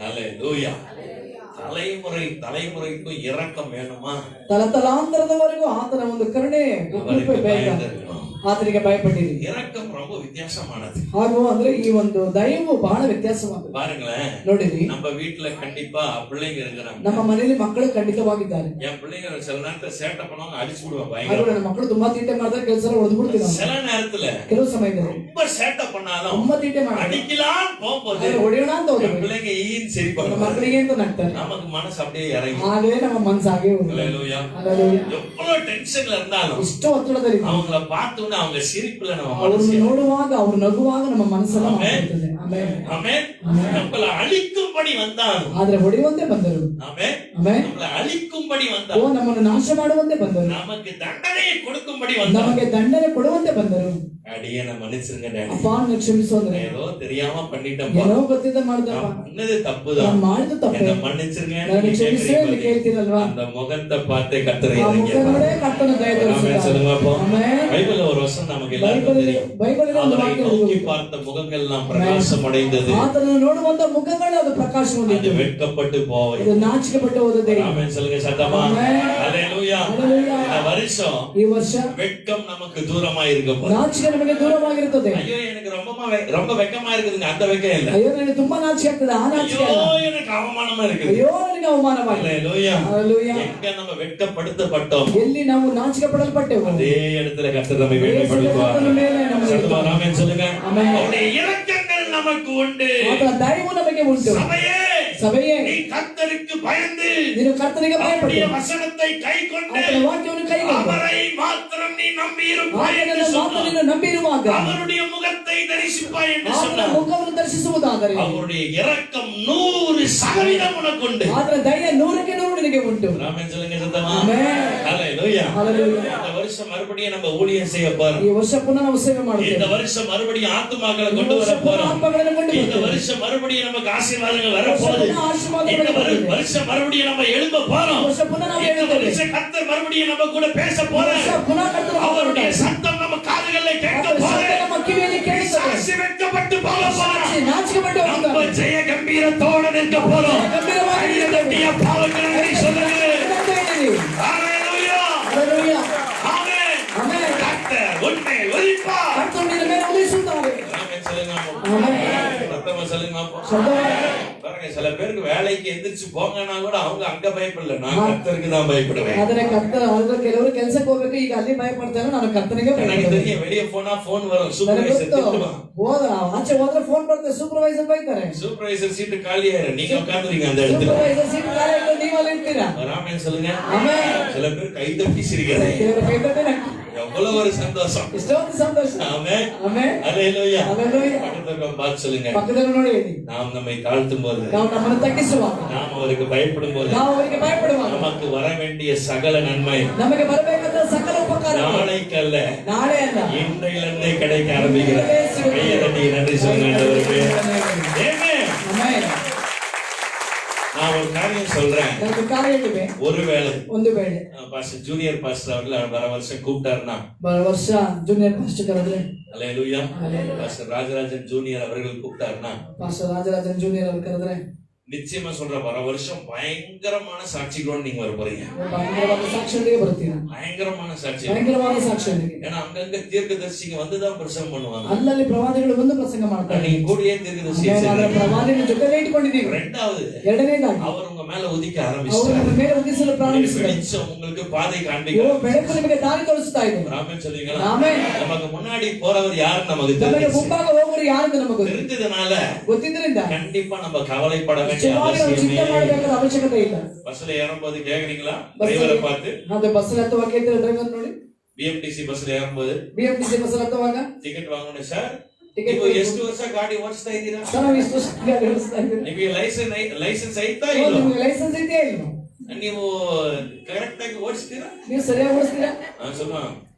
ஹalleluya. தலைமுறை தலைமுறைக்கும் இரக்கம் வேணுமா? ತಲತಲಾಂತರದವರೆಗೂ ಆತನ ಒಂದು ಕರುಣೆ அவருக்கு ಕೃಪೆ ಬೇಕು. பயந்திருக்கணும். ಆತನಿಗೆ ಭಯಪಟ್ಟಿರಿ. இரக்கம் ரொம்ப வித்தியாசமானது. ಹಾಗೂ ಅಂದ್ರೆ ಈ ಒಂದು ದಯವು ಬಹಳ ವ್ಯತ್ಯಾಸವಾಗಿದೆ. பாருங்களேன், ನೋಡಿರಿ, நம்ம வீட்டுல கண்டிப்பா பிள்ளைங்க இருக்கிறாங்க. ನಮ್ಮ ಮನೆಯಲ್ಲಿ ಮಕ್ಕಳು ಖಂಡಿತವಾಗಿದ್ದಾರೆ. என் பிள்ளைங்க சில நேரத்துல சேட்டை பண்ணுவாங்க, அடிச்சு விடுவாங்க ಹಾಗೂ பயங்கர. ನನ್ನ ಮಕ್ಕಳು ತುಂಬಾ ತೀಟೆ ಮಾಡಿದ್ರೆ ಕೆಲಸ ಹೊಡೆದು ಬಿಡ್ತೀವಿ ನಾವು. சில நேரத்துல ಕೆಲವು ಸಮಯದಲ್ಲಿ ரொம்ப சேட்டை பண்ணாலும் ತುಂಬಾ ತೀಟೆ ಮಾಡಿ அடிக்கலாம் போகும்போது ಹೊಡೆಯೋಣ ಅಂತ என் ಹೋದ್ರೆ பிள்ளைங்க ஈன்னு ನಮ್ಮ சிரிப்பாங்க. ಮಕ್ಕಳಿಗೆ ಅಂತ ನಗ್ತಾರೆ. நமக்கு மனசு அப்படியே இறங்கி. ಹಾಗೆ ನಮ್ಮ ಮನಸ್ಸು ಹಾಗೆ ಹೋಗುತ್ತೆ. ஹalleluya. Hallelujah. எவ்வளவு டென்ஷன்ல இருந்தாலும் ಇಷ್ಟು ಒತ್ತಡದಲ್ಲಿ அவங்கள பார்த்தோன்னே அவங்க சிரிப்புல நம்ம ಅವ್ರನ್ನ மனசு. ನೋಡುವಾಗ ಅವ್ರು ನಗುವಾಗ ನಮ್ಮ ಮನಸ್ಸೆಲ್ಲ ಆಮೆನ್. ಮಾತಾಡ್ತದೆ. ಆಮೆನ್. ஆமென். நம்மள அழிக்கும்படி வந்தான். ಆದ್ರೆ ಹೊಡೆಯುವಂತೆ ಬಂದರು. ஆமென். ಆಮೆನ್. நம்மள அழிக்கும்படி ಓ வந்தான். ನಮ್ಮನ್ನು ನಾಶ ಮಾಡುವಂತೆ ಬಂದರು. நமக்கு தண்டனையை கொடுக்கும்படி வந்தான். ನಮಗೆ ದಂಡನೆ ಕೊಡುವಂತೆ ಬಂದರು. அடியேன மன்னிச்சிருங்க டாடி. ಅಪ್ಪ ನನ್ನ ಕ್ಷಮಿಸು ಅಂದ್ರೆ ஏதோ தெரியாம பண்ணிட்டேன்ப்பா. ಏನೋ ಗೊತ್ತಿದ್ದ ಮಾಡ್ದಪ್ಪ, நான் பண்ணது தப்புதான். ನಾನು ಮಾಡಿದ ತಪ್ಪೆ, என்ன மன்னிச்சிருங்க. ನನಗೆ ಕ್ಷಮಿಸು ಎಂದು ಕೇಳ್ತೀರಲ್ವಾ? அந்த முகத்தை பார்த்தே கர்த்தர் ಆ இறங்கி ಮುಖದೊಡೆ ಕರ್ತನು ದಯ ஆமென் ತೋರಿಸಿದ್ದಾನೆ. சொல்லுங்க அப்போ. ಆಮೆನ್. பைபிள்ல ஒரு வசனம் நமக்கு எல்லாருக்கும் தெரியும். ಬೈಬಲಿನ ಒಂದು அவரை ವಾಕ್ಯ நோக்கி ಇದೆ. பார்த்த முகங்கள் எல்லாம் பிரகாசம் அடைந்தது. ಆತನನ್ನು ನೋಡುವಂತ ಮುಖಗಳು ಅದು ಪ್ರಕಾಶ அது ಹೊಂದಿತ್ತು. வெட்கப்பட்டு போவை. ಇದು ನಾಚಿಕೆ ಪಟ್ಟು ಹೋದದೆ. ஆமென் சொல்லுங்க சத்தமா. ஆமென். ஹalleluya. ஹalleluya. இந்த வருஷம் ಈ ವರ್ಷ வெட்கம் நமக்கு தூரமா இருக்க போகுது. ನಾಚಿಕೆ ನಮಗೆ ದೂರವಾಗಿರುತ್ತದೆ. ஐயோ எனக்கு ரொம்ப வெட்கமா இருக்குதுங்க, அந்த வெட்கம் இல்ல. ಅಯ್ಯೋ ನನಗೆ ತುಂಬಾ ನಾಚಿಕೆ ಆಗ್ತದೆ, ಆ ನಾಚಿಕೆ ஐயோ ಅಲ್ಲ. எனக்கு அவமானமா இருக்குது. ಅಯ್ಯೋ ನನಗೆ ಅವಮಾನವಾಗಿದೆ. ஹalleluya. Hallelujah. எங்க நம்ம வெட்கப்படுத்தப்பட்டோம் ಎಲ್ಲಿ ನಾವು ನಾಚಿಕೆ ಪಡಲ್ಪಟ್ಟೆವು அதே இடத்துல கர்த்தர் நம்மை வெட்கப்படுத்துவார். ಕರ್ತನ ಮೇಲೆ ನಮ್ಮ சத்தமா ஆமென் சொல்லுங்க. ஆமென். அவருடைய இரக்கங்கள் நமக்கு உண்டு. ಆತನ ದಯವು ನಮಗೆ ಉಂಟು. சபையே, ಸಭೆಯೇ, நீ கர்த்தருக்கு பயந்து ನೀನು ಕರ್ತನಿಗೆ அவருடைய ಭಯಪಟ್ಟು வசனத்தை கைக்கொண்டு ಆತನ ವಾಕ್ಯವನ್ನು ಕೈಗೊಂಡು அவரை மாத்திரம் நீ நம்பியிருப்பாய் ಆತನ என்று ಮಾತು சொன்னார். ನೀನು ನಂಬಿರುವಾಗ அவருடைய முகத்தை தரிசிப்பாய் என்று ಆತನ சொன்னார். ಮುಖವನ್ನು ದರ್ಶಿಸುವುದಾದರೆ அவருடைய இரக்கம் 100% உனக்கு உண்டு. ಆತನ ದಯ 100ಕ್ಕೆ 100 ನಿನಗೆ ಉಂಟು. ஆமென் சொல்லுங்க சத்தமா. ಆಮೆನ್. ஹalleluya. Hallelujah. இந்த வருஷம் மறுபடியும் நம்ம ஊழியம் செய்ய போறோம். ಈ ವರ್ಷ ಪುನಃ ನಾವು ಸೇವೆ இந்த ಮಾಡುತ್ತೇವೆ. வருஷம் மறுபடியும் ஆத்துமாக்களை ಈ கொண்டு ವರ್ಷ வர ಪುನಃ போறோம். ಆತ್ಮಗಳನ್ನು ಕೊಂಡು இந்த ಬರ್ತೇವೆ. வருஷம் மறுபடியும் நமக்கு ஆசீர்வாதங்கள் வர ಈ ವರ್ಷ போகுது. ಪುನಃ ಆಶೀರ್ವಾದಗಳು இந்த ಬರ್ತದೆ. வருஷம் மறுபடியும் நம்ம எழும்ப போறோம். ಈ ವರ್ಷ ಪುನಃ ನಾವು இந்த எழுತ್ತೇವೆ. வருஷம் கர்த்தர் மறுபடியும் நம்ம கூட பேச ಈ போறார். ವರ್ಷ ಪುನಃ ಕರ್ತನ அவருடைய ಮಾತನಾಡುತ್ತಾರೆ. சத்தம் நம்ம காதுகளில் கேட்க ಆತನ ಶಬ್ದ போறார். ನಮ್ಮ ಕಿವಿಯಲ್ಲಿ ಕೇಳಿಸುತ್ತದೆ. சாட்சி வெட்கப்பட்டு போக போறார். ನಾಚಿಕೆ ಪಟ್ಟು நம்ம ಹೋಗುತ್ತಾರೆ. ஜெய கம்பீர கம்பீரத்தோட நிற்க போறோம். கையை தட்டிய பாவங்கள் நன்றி சொல்லுங்க. ஹalleluya. Hallelujah. ஆமென். Amen. கர்த்தர் உன்னை ஒளிப்பார். கர்த்தருடைய மேல் உதிசுத்தாரே. ஆமென் சொல்லுங்க அப்போ. Amen. சத்தமா சொல்லுங்க அப்போ. சொல்லுங்க. பாருங்க சில பேருக்கு வேலைக்கு எந்திரிச்சு போங்கன்னா கூட அவங்க அங்க பயப்படல, நான் கர்த்தருக்கு தான் பயப்படுவேன். ಆದರೆ ಕರ್ತನ ಅವರು ಕೆಲವರು ಕೆಲಸಕ್ಕೆ ಹೋಗ್ಬೇಕು, ಈಗ ಅಲ್ಲಿ ಭಯಪಡ್ತಾರೆ, ನಾನು ಕರ್ತನಿಗೆ எனக்கு தெரியும் வெளியே போனா போன் வரும், சூப்பர்வைசர் திட்டுவான். ಹೋದ್ರ ಆಚೆ ಹೋದ್ರೆ ಫೋನ್ ಬರುತ್ತೆ, ಸೂಪರ್ವೈಸರ್ ಬೈತಾರೆ. சூப்பர்வைசர் சீட்டு காலியாயிரும், நீங்க உட்கார்ந்துறீங்க அந்த இடத்துல. ಸೂಪರ್ವೈಸರ್ சீಟ್ ಖಾಲಿ ಇಟ್ಟು ನೀವು ಅಲ್ಲಿ ಇರ್ತೀರಾ. ராமன் சொல்லுங்க. ಆಮೆನ್. சில பேர் கை தட்டி சிரிக்கிறாங்க, ಕೆಲವರು ಕೈ ತಟ್ಟೆ எவ்வளவு ஒரு சந்தோஷம். ಎಷ್ಟೊಂದು ಸಂತೋಷ. ஆமென். ಆಮೆನ್. ஹalleluya. ಹalleluya. பக்கத்துல பார்த்து சொல்லுங்க, ಪಕ್ಕದಲ್ಲಿ ನೋಡಿ ಹೇಳಿ, நாம் நம்மை தாழ்த்தும் போது, ನಾವು ನಮ್ಮನ್ನು ತಗ್ಗಿಸುವಾಗ, நாம் அவருக்கு பயப்படும் போது, ನಾವು ಅವರಿಗೆ ಭಯಪಡುವಾಗ, நமக்கு வர வேண்டிய சகல நன்மை ನಮಗೆ ಬರಬೇಕಾದ ಸಕಲ ಉಪಕಾರ நாளைக்கல்ல ನಾಳೆ ಅಲ್ಲ, இன்றையிலிருந்தே கிடைக்க ஆரம்பிக்கிறது. கையை தட்டி நன்றி சொல்லுங்க ஆண்டவருக்கு. ஆமென். ಆಮೆನ್. நான் ஒரு காரியம் சொல்றேன். ನಾನು ಕಾರ್ಯ ಹೇಳಿವೆ, ஒருவேளை ಒಂದು ವೇಳೆ பாஸ்டர் ஜூனியர் பாஸ்டர் அவர்கள் வர வருஷம் கூப்பிட்டாருன்னா, ಬರೋ ವರ್ಷ ಜೂನಿಯರ್ ಪಾಸ್ಟರ್ ಕರೆದ್ರೆ, அல்லேலூயா, பாஸ்டர் ராஜராஜன் ஜூனியர் அவர்கள் கூப்பிட்டாருன்னா, ಪಾಸ್ಟರ್ ರಾಜರಾಜನ್ ಜೂನಿಯರ್ ಅವರು ಕರೆದ್ರೆ, நிச்சயமா சொல்ற வர வருஷம் பயங்கரமான சாட்சிகளோடு நீங்க வர போறீங்க. ಭಯಂಕರವಾದ ಸಾಕ್ಷಿಗಳಿಗೆ ಬರ್ತೀರಾ. பயங்கரமான சாட்சி. ಭಯಂಕರವಾದ ಸಾಕ್ಷಿಗಳಿಗೆ. ஏன்னா அங்கங்க தீர்க்கதரிசிங்க வந்துதான் பிரசங்கம் பண்ணுவாங்க. ಅಲ್ಲಲ್ಲಿ ಪ್ರವಾದಿಗಳು ಬಂದು ಪ್ರಸಂಗ ಮಾಡ್ತಾರೆ. நீங்க கூடயே தீர்க்கதரிசி ಪ್ರವಾದಿಗಳ ಜೊತೆಲೇ ಇಟ್ಕೊಂಡಿದ್ದೀವಿ. ரெண்டாவது, ಎರಡನೇದಾಗಿ அவர் உங்க மேல உதிக்க ಅವರು ஆரம்பிச்சார். ನಿಮ್ಮ ಮೇಲೆ ಉದಿಸಲು ಪ್ರಾರಂಭಿಸಿದರು. வெளிச்சம் உங்களுக்கு பாதை காண்பிக்கிறார். ಬೆಳಕು ನಿಮಗೆ ದಾರಿ ತೋರಿಸ್ತಾ ಇದೆ. ராமன் சொல்லுவீங்களா? ಆಮೆನ್. நமக்கு முன்னாடி போறவர் யாரு நமக்கு ನಮಗೆ தெரியும். ಮುಂಭಾಗ ಹೋಗೋರು ಯಾರು ನಮಗೆ ಗೊತ್ತು. தெரிஞ்சதுனால ಗೊತ್ತಿದ್ರಿಂದ கண்டிப்பா நம்ம கவலைப்பட வேண்டிய ನಿಜವಾಗಿ ನಾವು ಚಿಂತೆ அவசியமே ಮಾಡಬೇಕಾದ ಅವಶ್ಯಕತೆ ಇಲ್ಲ. பஸ்ல ஏறும்போது கேக்குறீங்களா? டிரைவரை பார்த்து ಅದು ಬಸ್ ಹತ್ತುವಾಗ ಕೇಳ್ತೀರ ಡ್ರೈವರ್ ನೋಡಿ. ಬಿಎಂಟಿಸಿ ಬಸ್ல ಏರುம்போது ಬಿಎಂಟಿಸಿ ಬಸ್ ಹತ್ತುವಾಗ ಟಿಕೆಟ್ ವಾಂಗೋಣ ಸರ್, ಟಿಕೆಟ್ ನೀವು ಎಷ್ಟು ವರ್ಷ ಗಾಡಿ ಓಡಿಸ್ತಾ ಇದ್ದೀರಾ? ನಾವು ಇಷ್ಟು ಗಾಡಿ ಓಡಿಸ್ತಾ ಇದ್ದೀವಿ. ನಿಮಗೆ ಲೈಸೆನ್ಸ್ ಐತಾ ಓ, ಇಲ್ಲ? ನಿಮಗೆ ಲೈಸೆನ್ಸ್ ಇದೆಯಾ ಇಲ್ವಾ? ನೀವು ಕರೆಕ್ಟ್ ಆಗಿ ಓಡಿಸ್ತೀರಾ? ನೀವು ಸರಿಯಾಗಿ ಓಡಿಸ್ತೀರಾ? சும்மா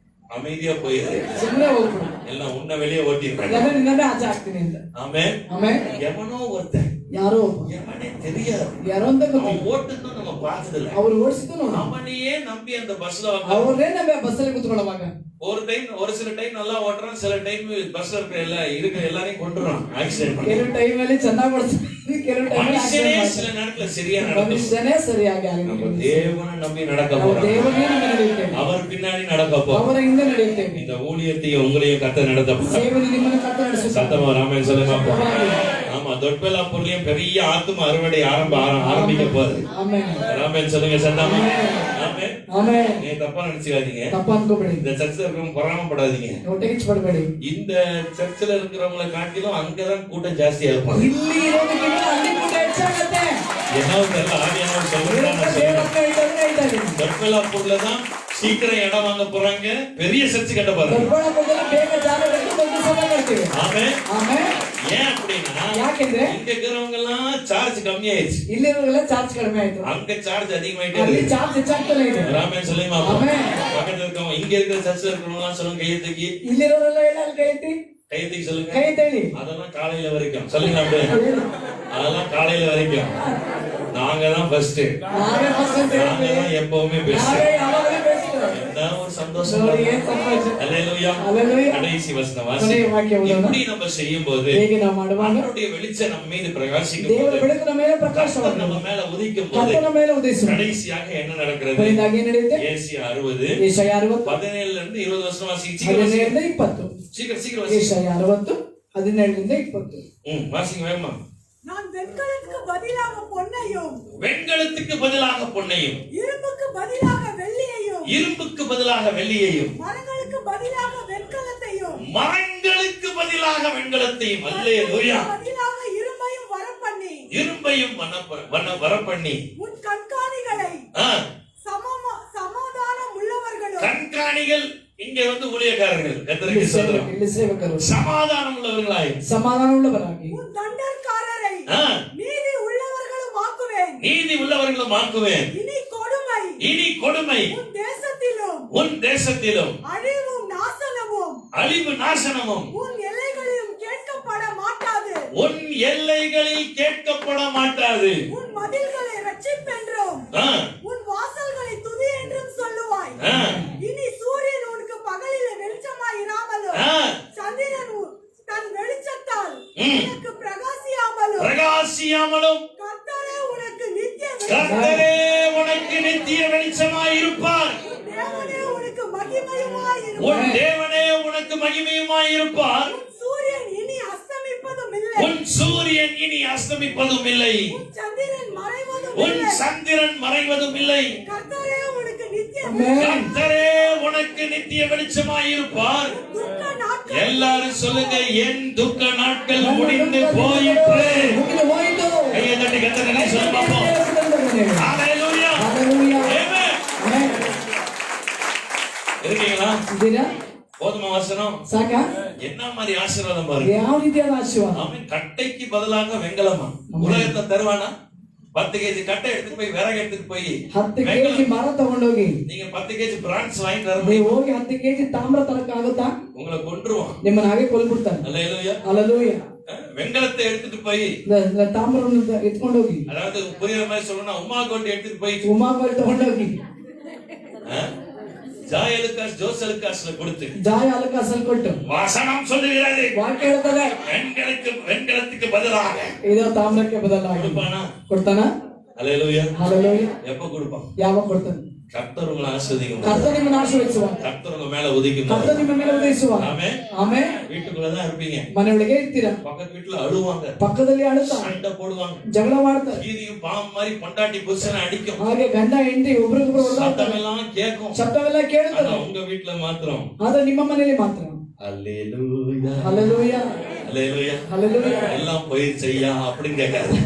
அமைதியா போயிரு, ಸುಮ್ಮನೆ ಹೋಗ್ಬಿಡು, எல்லாம் உன்னை வெளியே ஓட்டிருக்காங்க. ಎಲ್ಲ ನಿನ್ನನ್ನೇ ಆಚೆ ಹಾಕ್ತೀನಿ ಅಂತ. ஆமென். ಆಮೇಲೆ எவனோ ஒருத்தன், ಯಾರೋ எவனே தெரியாது, ಯಾರೋ ಅಂತ ಗೊತ್ತಿಲ್ಲ, அவன் ஓட்டுன்னு நம்ம பார்த்ததில்ல, ಅವ್ರು ಓಡಿಸಿದ್ದು ನೋಡಿ, அவனையே நம்பி அந்த பஸ்ல ಅವ್ರನ್ನೇ ನಮ್ಮ ಬಸ್ಸಲ್ಲಿ ಕುತ್ಕೊಳ್ಳುವಾಗ ஒரு சில டைம் நல்லா ஓட்டுறான், சில டைம் பஸ்ல இருக்கிற எல்லாரையும் கொண்டுறான், ஆக்சிடென்ட் பண்ணி. ಕೆಲವು ಟೈಮಲ್ಲಿ ಚೆನ್ನಾಗಿ ಓಡಿಸ್ತಾರೆ, ಕೆಲವು மனுஷனே ಟೈಮಲ್ಲಿ சில நேரத்துல சரியா நடக்கும். ಮನುಷ್ಯನೇ ಸರಿಯಾಗಿ நம்ம ಆಗಲಿ. தேவனை நம்பி நடக்க ನಾವು போறோம், ದೇವರನ್ನೇ ನಂಬಿ ನಡೆಯುತ್ತೇವೆ, அவர் பின்னாடி நடக்க போறோம். ಅವರ ಹಿಂದೆ ನಡೆಯುತ್ತೇವೆ. இந்த ஊழியத்தையும் உங்களையும் கத்த நடத்த போறார். ಸೇವೆಯಲ್ಲಿ ನಿಮ್ಮನ್ನು ಕತ್ತ ನಡೆಸುತ್ತಾರೆ. சத்தமா ராமன் சொல்லுங்க. ஆமா, தொட்பெல்லாப்பூர்லயும் பெரிய ஆத்தும அறுவடை ஆரம்பிக்க போகுது. ಆಮೆನ್. ராமன் சொல்லுங்க சத்தமா. ஆமென். ಆಮೆನ್. நீங்க தப்பா நினைச்சுக்காதீங்க, ತಪ್ಪ ಅನ್ಕೋಬೇಡಿ, இந்த சர்ச்சில் இருக்கிறவங்க பொறாமப்படாதீங்க. ಹೊಟ್ಟೆ ಕಿಚ್ಚಬೇಡಿ. இந்த சர்ச்சில் இருக்கிறவங்களை காட்டிலும் அங்கதான் கூட்டம் ஜாஸ்தியா இருப்பாங்க. ಇಲ್ಲಿ ಇರೋದಕ್ಕಿಂತ ಅಲ್ಲಿ ಕೂಡ ಹೆಚ್ಚಾಗತ್ತೆ. என்ன தெரியல, ஆவியானவர் சொல்றேன். ದೇವರನ್ನ ಹೇಳ್ತಾ ಇದ್ದೀನಿ. தொட்பெல்லாப்பூர்ல தான் சீக்கிரம் இடம் வாங்க போறாங்க, பெரிய சர்ச்சு கட்ட போறாங்க. ದೊಡ್ಡಬಳ್ಳಾಪುರದಲ್ಲಿ ಬೇಗ ಜಾಗ ಕಟ್ಟಿ ದೊಡ್ಡ ಸಭೆ ಮಾಡ್ತೀವಿ. ஆமென். ಆಮೇಲೆ ஏன் அப்படின்னா, ಯಾಕೆಂದ್ರೆ இங்க இருக்கிறவங்க எல்லாம் சார்ஜ் கம்மியாயிடுச்சு, ಇಲ್ಲಿರೋರೆಲ್ಲ ಚಾರ್ಜ್ ಕಡಿಮೆ ಆಯ್ತು, அங்க சார்ஜ் அதிகமாயிட்டே ಅಲ್ಲಿ இருக்கு. ಚಾರ್ಜ್ ಹೆಚ್ಚಾಗ್ತಾನೆ ಇದೆ. ராமன் சொல்லுமா. ஆமென். பக்கத்துல இருக்கவங்க, இங்க இருக்கிற சர்ச்சில் இருக்கிறவங்க எல்லாம் சொல்லுங்க, கையை தூக்கி ಇಲ್ಲಿರೋರೆಲ್ಲ ಹೇಳಿ ಕೈ ಎತ್ತಿ, கையை தூக்கி சொல்லுங்க. ಕೈ ಎತ್ತೇಳಿ. அதெல்லாம் காலையில வரைக்கும் சொல்லுங்க. அப்படியே அதெல்லாம் காலையில வரைக்கும் நாங்க தான் ஃபர்ஸ்ட், ನಾವೇ ಫಸ್ಟ್ ಅಂತ நாங்க ಹೇಳ್ತೀವಿ. தான் எப்பவுமே பெஸ்ட். ನಾವೇ ಯಾವಾಗಲೂ ಬೆಸ್ಟ್. என்ன ஒரு சந்தோஷம். ನೋಡಿ ಏನ್ ಸಂತೋಷ. அல்லேலூயா. அல்லேலூயா. கடைசி வசனம் ಕೊನೆಯ ವಾಕ್ಯ வாசி. ಓದೋಣ. இப்படி நம்ம செய்யும்போது ಹೇಗೆ ನಾವು ಮಾಡುವಾಗ அவருடைய வெளிச்சம் நம்ம மீது பிரகாசிக்கும் ದೇವರ போது, ಬೆಳಕು ನಮ್ಮ ಮೇಲೆ கர்த்தர் ಪ್ರಕಾಶವಾಗುತ್ತದೆ, நம்ம மேல உதிக்கும் போது ಕರ್ತನ ಮೇಲೆ ಉದಯಿಸುತ್ತದೆ. கடைசியாக என்ன நடக்கிறது? ಕೊನೆಯದಾಗಿ ಏನ್ ನಡೆಯುತ್ತೆ? ஏசியா 60 ಯೆಶಾಯ 60 17 இருந்து 20 வருஷம் வாசிங்க. சீக்கிரம் 17ರಿಂದ 20. சீக்கிரம் வாசிங்க. ಯೆಶಾಯ 60 17ರಿಂದ 20. வாசிங்க வேகமா. நான் வெண்கலத்துக்கு பதிலாக பொன்னையும் வெண்கலத்துக்கு பதிலாக பொன்னையும், இரும்புக்கு பதிலாக வெள்ளியையும் இரும்புக்கு பதிலாக வெள்ளியையும், மரங்களுக்கு பதிலாக வெண்கலத்தையும் மரங்களுக்கு பதிலாக வெண்கலத்தையும், அல்லேலூயா, பதிலாக இரும்பையும் வரப்பண்ணி இரும்பையும் வரப்பண்ணி, உன் கண்காணிகளை ஆ, சமாதானம் உள்ளவர்களும் கண்காணிகள் இங்க வந்து ஊழியக்காரர்கள், கர்த்தருக்கு ஸ்தோத்திரம், ಇಲ್ಲಿ ಸೇವಕರು சமாதானம் உள்ளவர்களாய், ಸಮಾಧಾನವುಳ್ಳವರಾಗಿ, உன் தண்டற்காரரை ஆ, நீதி உள்ளவர்களும் ஆக்குவேன். நீதி உள்ளவர்களும் ஆக்குவேன். இனி கொடுமை உன் தேசத்திலும் உன் தேசத்திலும் அழிவும் நாசனமும் அழிவு நாசனமும் உன் எல்லைகளிலும் கேட்கப்பட மாட்டாது. உன் எல்லைகளில் கேட்கப்பட மாட்டாது. உன் மதில்களை ரட்சிப்பென்றும் ஆ, உன் வாசல்களை துதி என்றும் சொல்லுவாய். ஆ, இனி சூரியன் உனக்கு பகலிலே வெளிச்சமாய் இராமலும் ஆ, சந்திரன் தன் வெளிச்சத்தால் ம். உனக்கு பிரகாசியாமலும் பிரகாசியாமல் கர்த்தரே உனக்கு நித்திய வெளிச்சமாய் இருப்பார். தேவனே உனக்கு மகிமையுமாய் உன் இருப்பார். தேவனே உனக்கு மகிமையுமாய் இருப்பார். சூரியன் இனி அஸ்தமிப்பதும் இல்லை. உன் சூரியன் இனி அஸ்தமிப்பதும் இல்லை. சந்திரன் மறைவதும் உன் இல்லை. சந்திரன் மறைவதும் இல்லை. கர்த்தரே உனக்கு நித்திய கர்த்தரே உனக்கு நித்திய வெளிச்சமாய் இருப்பார். துக்க நாட்கள் எல்லாரும் சொல்லுங்க, என் துக்க நாட்கள் முடிந்து போயிற்று. ಮುಗಿದು ಹೋಯಿತು. கையை தட்டி கர்த்தரை சொல்ல பார்ப்போம். ஹalleluya. Hallelujah. ஆமென். Amen. இருக்கீங்களா? ಇದ್ದೀರಾ? போதுமா வசனம்? ಸಾಕಾ? என்ன மாதிரி ஆசீர்வாதம் பாருங்க. ಯಾವ ರೀತಿಯಾದ ಆಶೀರ್ವಾದ? அவன் கட்டைக்கு பதிலாக வெங்கலமா உலகத்தை தருவானா? 10 கேஜி கட்டை எடுத்துட்டு போய் விறகு எடுத்துட்டு போய் 10 ಕೆಜಿ ಮರ ತಗೊಂಡೋಗಿ நீங்க 10 கேஜி பிரான்ஸ் வாங்கிட்டு வர ನೀವು ಹೋಗಿ 10 ಕೆಜಿ ತಾಮ್ರ ತರಕ್ಕಾಗುತ್ತಾ? உங்களை கொன்றுவான். ನಿಮ್ಮನ್ನ ಹಾಗೆ ಕೊಲ್ಬಿಡ್ತಾನೆ. அல்லேலூயா. Hallelujah. வெங்கலத்தை எடுத்துட்டு போய், ತಾಮ್ರವನ್ನು ಎತ್ಕೊಂಡೋಗಿ அதாவது புரியுற மாதிரி சொல்லணும்னா உமா கோல்ட் எடுத்துட்டு போய் ಉಮಾಗೋಲ್ ತಗೊಂಡೋಗಿ ஜாயலுக்காஸ் ஜோசலுக்காஸ்ல கொடுத்து ಜಾಯ ಅಲಕಾಸಲ್ಲಿ ಕೊಟ್ಟು வசனம் சொல்லுகிறது, ವಾಕ್ಯ ಹೇಳ್ತದೆ வெண்கலத்துக்கு பதிலாக ಇದು ತಾಮ್ರಕ್ಕೆ ಬದಲಾಗಿ கொடுப்பானா? ಕೊಡ್ತಾನ? அல்லேலூயா. Hallelujah. எப்ப கொடுப்பான்? ಯಾವಾಗ ಕೊಡ್ತಾನೆ? கர்த்தர் உங்களை ஆசீர்வதிக்கும். ಕರ್ತನ ನಿಮ್ಮನ್ನು ಆಶೀರ್ವದಿಸುವ. கர்த்தர் உங்க மேல உதிக்கும். ಕರ್ತನ ನಿಮ್ಮ ಮೇಲೆ ಉದಯಿಸುವ. ஆமென். ಆಮೆನ್. வீட்டுக்குள்ளதான் இருப்பீங்க. ಮನೆಯೊಳಗೆ ಇರ್ತೀರಾ. பக்கத்து வீட்டுல அழுவாங்க, ಪಕ್ಕದಲ್ಲಿ ಅಳುತ್ತಾ சண்டை போடுவாங்க, ಜಗಳ ಮಾಡ್ತಾರೆ. கீரியும் பாம்பு மாதிரி பொண்டாட்டி புருஷனை அடிக்கும், ಹಾಗೆ ಗಂಡ ಹೆಂಡತಿ ಒಬ್ರಿಗೊಬ್ರು ಹೊಡೆದಾಡ್ತಾರೆ. சத்தம் எல்லாம் கேட்கும். ಶಬ್ದವೆಲ್ಲ ஆனா ಕೇಳುತ್ತದೆ. உங்க வீட்டுல மாத்திரம் ಆದ್ರೆ ನಿಮ್ಮ ಮನೆಯಲ್ಲಿ ಮಾತ್ರ அல்லேலூயா ಹalleluya அல்லேலூயா ಹalleluya எல்லாம் போயிருச்சு ஐயா அப்படின்னு கேட்காது.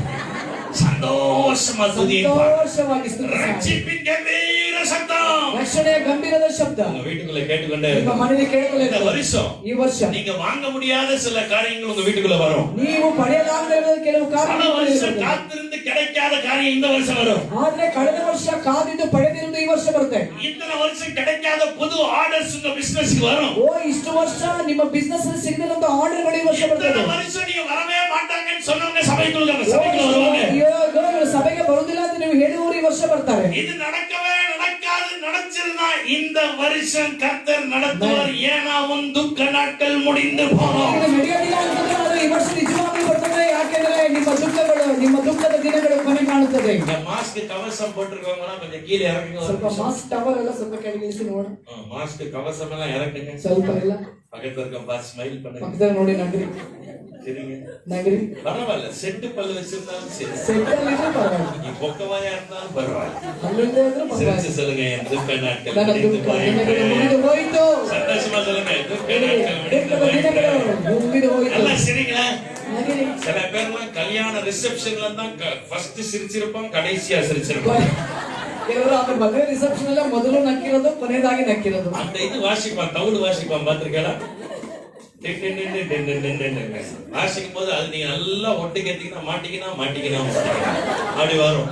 சந்தோஷமா துதிப்பார். ಸಂತೋಷವಾಗಿ ಸ್ತುತಿಸಿ. ரட்சிப்பின் கம்பீர சத்தம் ರಕ್ಷಣೆಯ ಗಂಭೀರದ ಶಬ್ದ உங்க வீட்டுக்குள்ள கேட்டுக்கொண்டே ನಿಮ್ಮ இருக்கும். ಮನೆಯಲ್ಲಿ ಕೇಳುತ್ತಲೇ இந்த ಇರ್ತದೆ. வருஷம் ಈ ವರ್ಷ நீங்க வாங்க முடியாத சில காரியங்கள் உங்க வீட்டுக்குள்ள வரும். ನೀವು ಪಡೆಯಲಾಗದ ಕೆಲವು பல வருஷம் ಕಾರಣಗಳು காத்திருந்து கிடைக்காத காரியம் இந்த வருஷம் வரும். ಆದ್ರೆ ಕಳೆದ ವರ್ಷ ಕಾದಿದ್ದು ಪಡೆದಿರುವುದು ಈ ವರ್ಷ ಬರುತ್ತೆ. இத்தனை வருஷம் கிடைக்காத புது ஆர்டர்ஸ் உங்க பிசினஸ்க்கு வரும். ಓ ಇಷ್ಟು ವರ್ಷ ನಿಮ್ಮ ಬಿಸ್ನೆಸ್ ಅಲ್ಲಿ ಸಿಗದಿರುವಂತ ಆರ್ಡರ್ಗಳು ಈ ವರ್ಷ இத்தனை ಬರ್ತದೆ. வருஷம் நீங்க வரவே மாட்டாங்கன்னு சொன்னவங்க சபைக்குள்ள வருவாங்க. ಅಯ್ಯೋ, ಇವರು ಸಭೆಗೆ ಬರುವುದಿಲ್ಲ ಅಂತ ನೀವು ಹೇಳುವವರು ಈ ವರ್ಷ ಬರ್ತಾರೆ. இது நடக்கவே நடக்காது. நடச்சிருந்தா இந்த வருஷம் கர்த்தர் நடத்துவார். ஏன்னா உன் துக்க நாட்கள் முடிந்து போகும். ಇದು ನಡೆಯೋದಿಲ್ಲ ಅಂತಂದ್ರೆ ಅದು ಈ ವರ್ಷ ನಿಜವಾಗ್ಲೂ ಬರ್ತದೆ. ಯಾಕೆಂದ್ರೆ ನಿಮ್ಮ ದುಃಖದ ದಿನಗಳು ಕೊನೆ ಕಾಣುತ್ತದೆ. இந்த மாஸ்க் கவசம் போட்டுருக்கவங்க கொஞ்சம் கீழே இறங்குங்க. ಸ್ವಲ್ಪ ಮಾಸ್ಕ್ ಟವರ್ ಎಲ್ಲ ಸ್ವಲ್ಪ ಕೆಳಗೆ ಇಳಿಸಿ ನೋಡ. மாஸ்க் கவசம் எல்லாம் இறக்குங்க. ಸ್ವಲ್ಪ ಇಲ್ಲ பக்கத்துல இருக்க பாஸ் ஸ்மைல் பண்ணுங்க. ಪಕ್ಕದಲ್ಲಿ ನೋಡಿ ನಗರಿ சரிங்க. ನಗರಿ பரவாயில்ல. செட்டு பல்லு வச்சிருந்தாலும் சரி, ಸೆಟ್ಟಲ್ಲಿ ಇದ್ರೆ ಪರವಾಗಿಲ್ಲ. நீ பொக்கவாயா இருந்தாலும் பரவாயில்ல. ಅಲ್ಲಿಂದ ಇದ್ರೆ சிரிச்சு ಪರವಾಗಿಲ್ಲ. சொல்லுங்க, என் துக்க நாட்கள் ನನ್ನ முடிந்து ದುಃಖ ದಿನಗಳು போயிற்று. ಮುಗಿದು ಹೋಯಿತು. சந்தோஷமா சொல்லுங்க, துக்க நாட்கள் முடிந்து ದುಃಖದ ದಿನಗಳು போயிற்று. ಮುಗಿದು ಹೋಯಿತು. நல்லா சிரிங்களா? ನಗರಿ சில பேர்லாம் கல்யாண ரிசப்ஷன்ல தான் ஃபர்ஸ்ட் சிரிச்சிருப்பான், கடைசியா சிரிச்சிருப்பான். ಕೆಲವರು ಆಮೇಲೆ ಮದುವೆ ರಿಸೆಪ್ಷನ್ ಎಲ್ಲ ಮೊದಲು ನಕ್ಕಿರೋದು ಕೊನೆಯದಾಗಿ ನಕ್ಕಿರೋದು. அந்த இது வாசிப்பான், தவுடு வாசிப்பான், பாத்திருக்கா? வாசிக்கும் போது அது நீங்க நல்லா ஒட்டு கேட்டீங்கன்னா மாட்டிக்கினா அப்படி வரும்.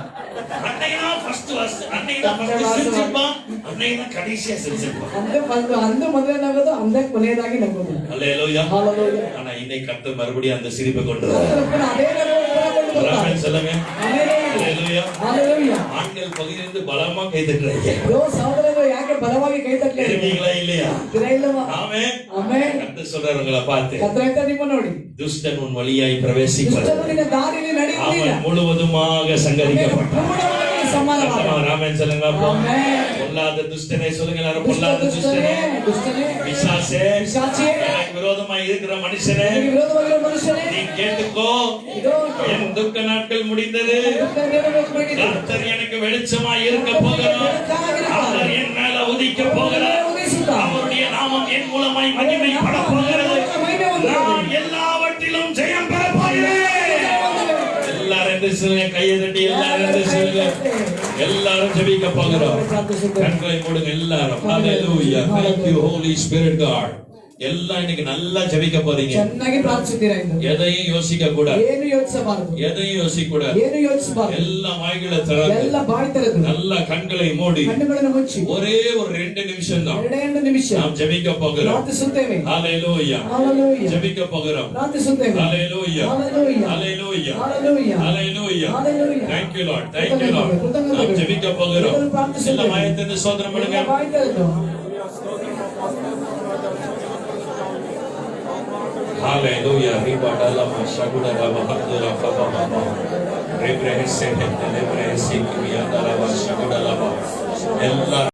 அன்னைக்குனா ஃபர்ஸ்ட் அன்னைக்குனா ஃபர்ஸ்ட் சிரிச்சிருப்பான், அன்னைக்குனா கடைசியா சிரிச்சிருப்பான். அந்த ಮದುವೆ ನಗೋದು ಅಂದೇ ಕೊನೆಯದಾಗಿ ನಗೋದು. அல்லேலூயா. Hallelujah. ஆனா இன்னைக்கு கர்த்தர் மறுபடியும் அந்த சிரிப்பை கொண்டு வரார். ಅದೇ ನಗೋದು ஆமென் சொல்லுங்க. அல்லேலூயா. Hallelujah. ஆண்கள் பகுதியிலிருந்து பலமா கை தட்டுறாங்க. ಯೋ ಸಹೋದರರು ಯಾಕೆ ಬಲವಾಗಿ ಕೈ ತಟ್ಟಲಿಲ್ಲ? இருக்கீங்களா இல்லையா? ಇಲ್ಲವಾ? ஆமென். ಆಮೆನ್. கர்த்தர் சொல்றாரு உங்களை பார்த்து, ಕರ್ತವ್ಯ ನಿಮ್ಮ ನೋಡಿ. துஷ்டன் உன் வழியாய் பிரவேசிப்பான், ದುಷ್ಟನು ನಿನ್ನ ದಾರಿಯಲ್ಲಿ ನಡೆಯುವುದಿಲ್ಲ. அவன் முழுவதுமாக சங்கரிக்கப்பட்டான். ಪೂರ್ಣವಾಗಿ ಸಮಾನವಾದ. ராமன் சொல்லுங்க அப்போ. ಆಮೆನ್. பொல்லாத துஷ்டனை சொல்லுங்க எல்லாரும். பொல்லாத துஷ்டனே, ದುಷ್ಟನೇ, பிசாசே, ಪಿಶಾಚಿಯೇ, எனக்கு விரோதமாய் இருக்கிற மனுஷனே, ನಿನಗೆ ವಿರೋಧವಾಗಿರುವ ಮನುಷ್ಯನೇ, நீ கேட்டுக்கோ. இதோ என் துக்க நாட்கள் முடிந்தது. ದುಃಖದ ದಿನಗಳು ಮುಗಿದಿದೆ. கர்த்தர் எனக்கு வெளிச்சமாய் இருக்க போகிறார். அவர் என் மேல உதிக்க போகிறார். அவருடைய நாமம் என் மூலமாய் மகிமைப்பட போகிறது. நான் எல்லாவற்றிலும் ஜெயம் பெற போகிறேன். எல்லாரும் என்று சொல்லுங்க, கையை தட்டி எல்லாரும் என்று சொல்லுங்க. எல்லாரும் ஜெபிக்க போகிறோம். கண்களை மூடுங்க எல்லாரும். Hallelujah. Thank you Holy Spirit God. எல்லாம் இன்னைக்கு நல்லா ஜெபிக்க போறீங்க. ಚೆನ್ನಾಗಿ ಪ್ರಾರ್ಥಿಸುತ್ತೀರಾ ಇಂದು. எதையும் யோசிக்க கூடாது. ಏನು ಯೋಚಿಸಬಾರದು. எதையும் யோசிக்க கூடாது. ಏನು ಯೋಚಿಸಬಾರದು. எல்லா வாய்களை திறந்து ಎಲ್ಲ ಬಾಯಿ ತೆರೆದು நல்லா கண்களை மூடி ಕಣ್ಣುಗಳನ್ನು ಮುಚ್ಚಿ ஒரே ஒரு 2 நிமிஷம் தான் 2 ನಿಮಿಷ நாம் ஜெபிக்க போகிறோம். ಪ್ರಾರ್ಥಿಸುತ್ತೇವೆ. ஹalleluya. Hallelujah. ஜெபிக்க போகிறோம். ಪ್ರಾರ್ಥಿಸುತ್ತೇವೆ. Hallelujah. Hallelujah. Hallelujah. Hallelujah. Hallelujah. Hallelujah. Thank you Lord. Thank you Lord. நாம் ஜெபிக்க போகிறோம். எல்லா வாயத்திலிருந்து ஸ்தோத்திரம் பண்ணுங்க. ಎಲ್ಲ ಬಾಯಿ ತೆರೆದು Hallelujah. Ribadala mashagura rabahadura kababa. எல்லா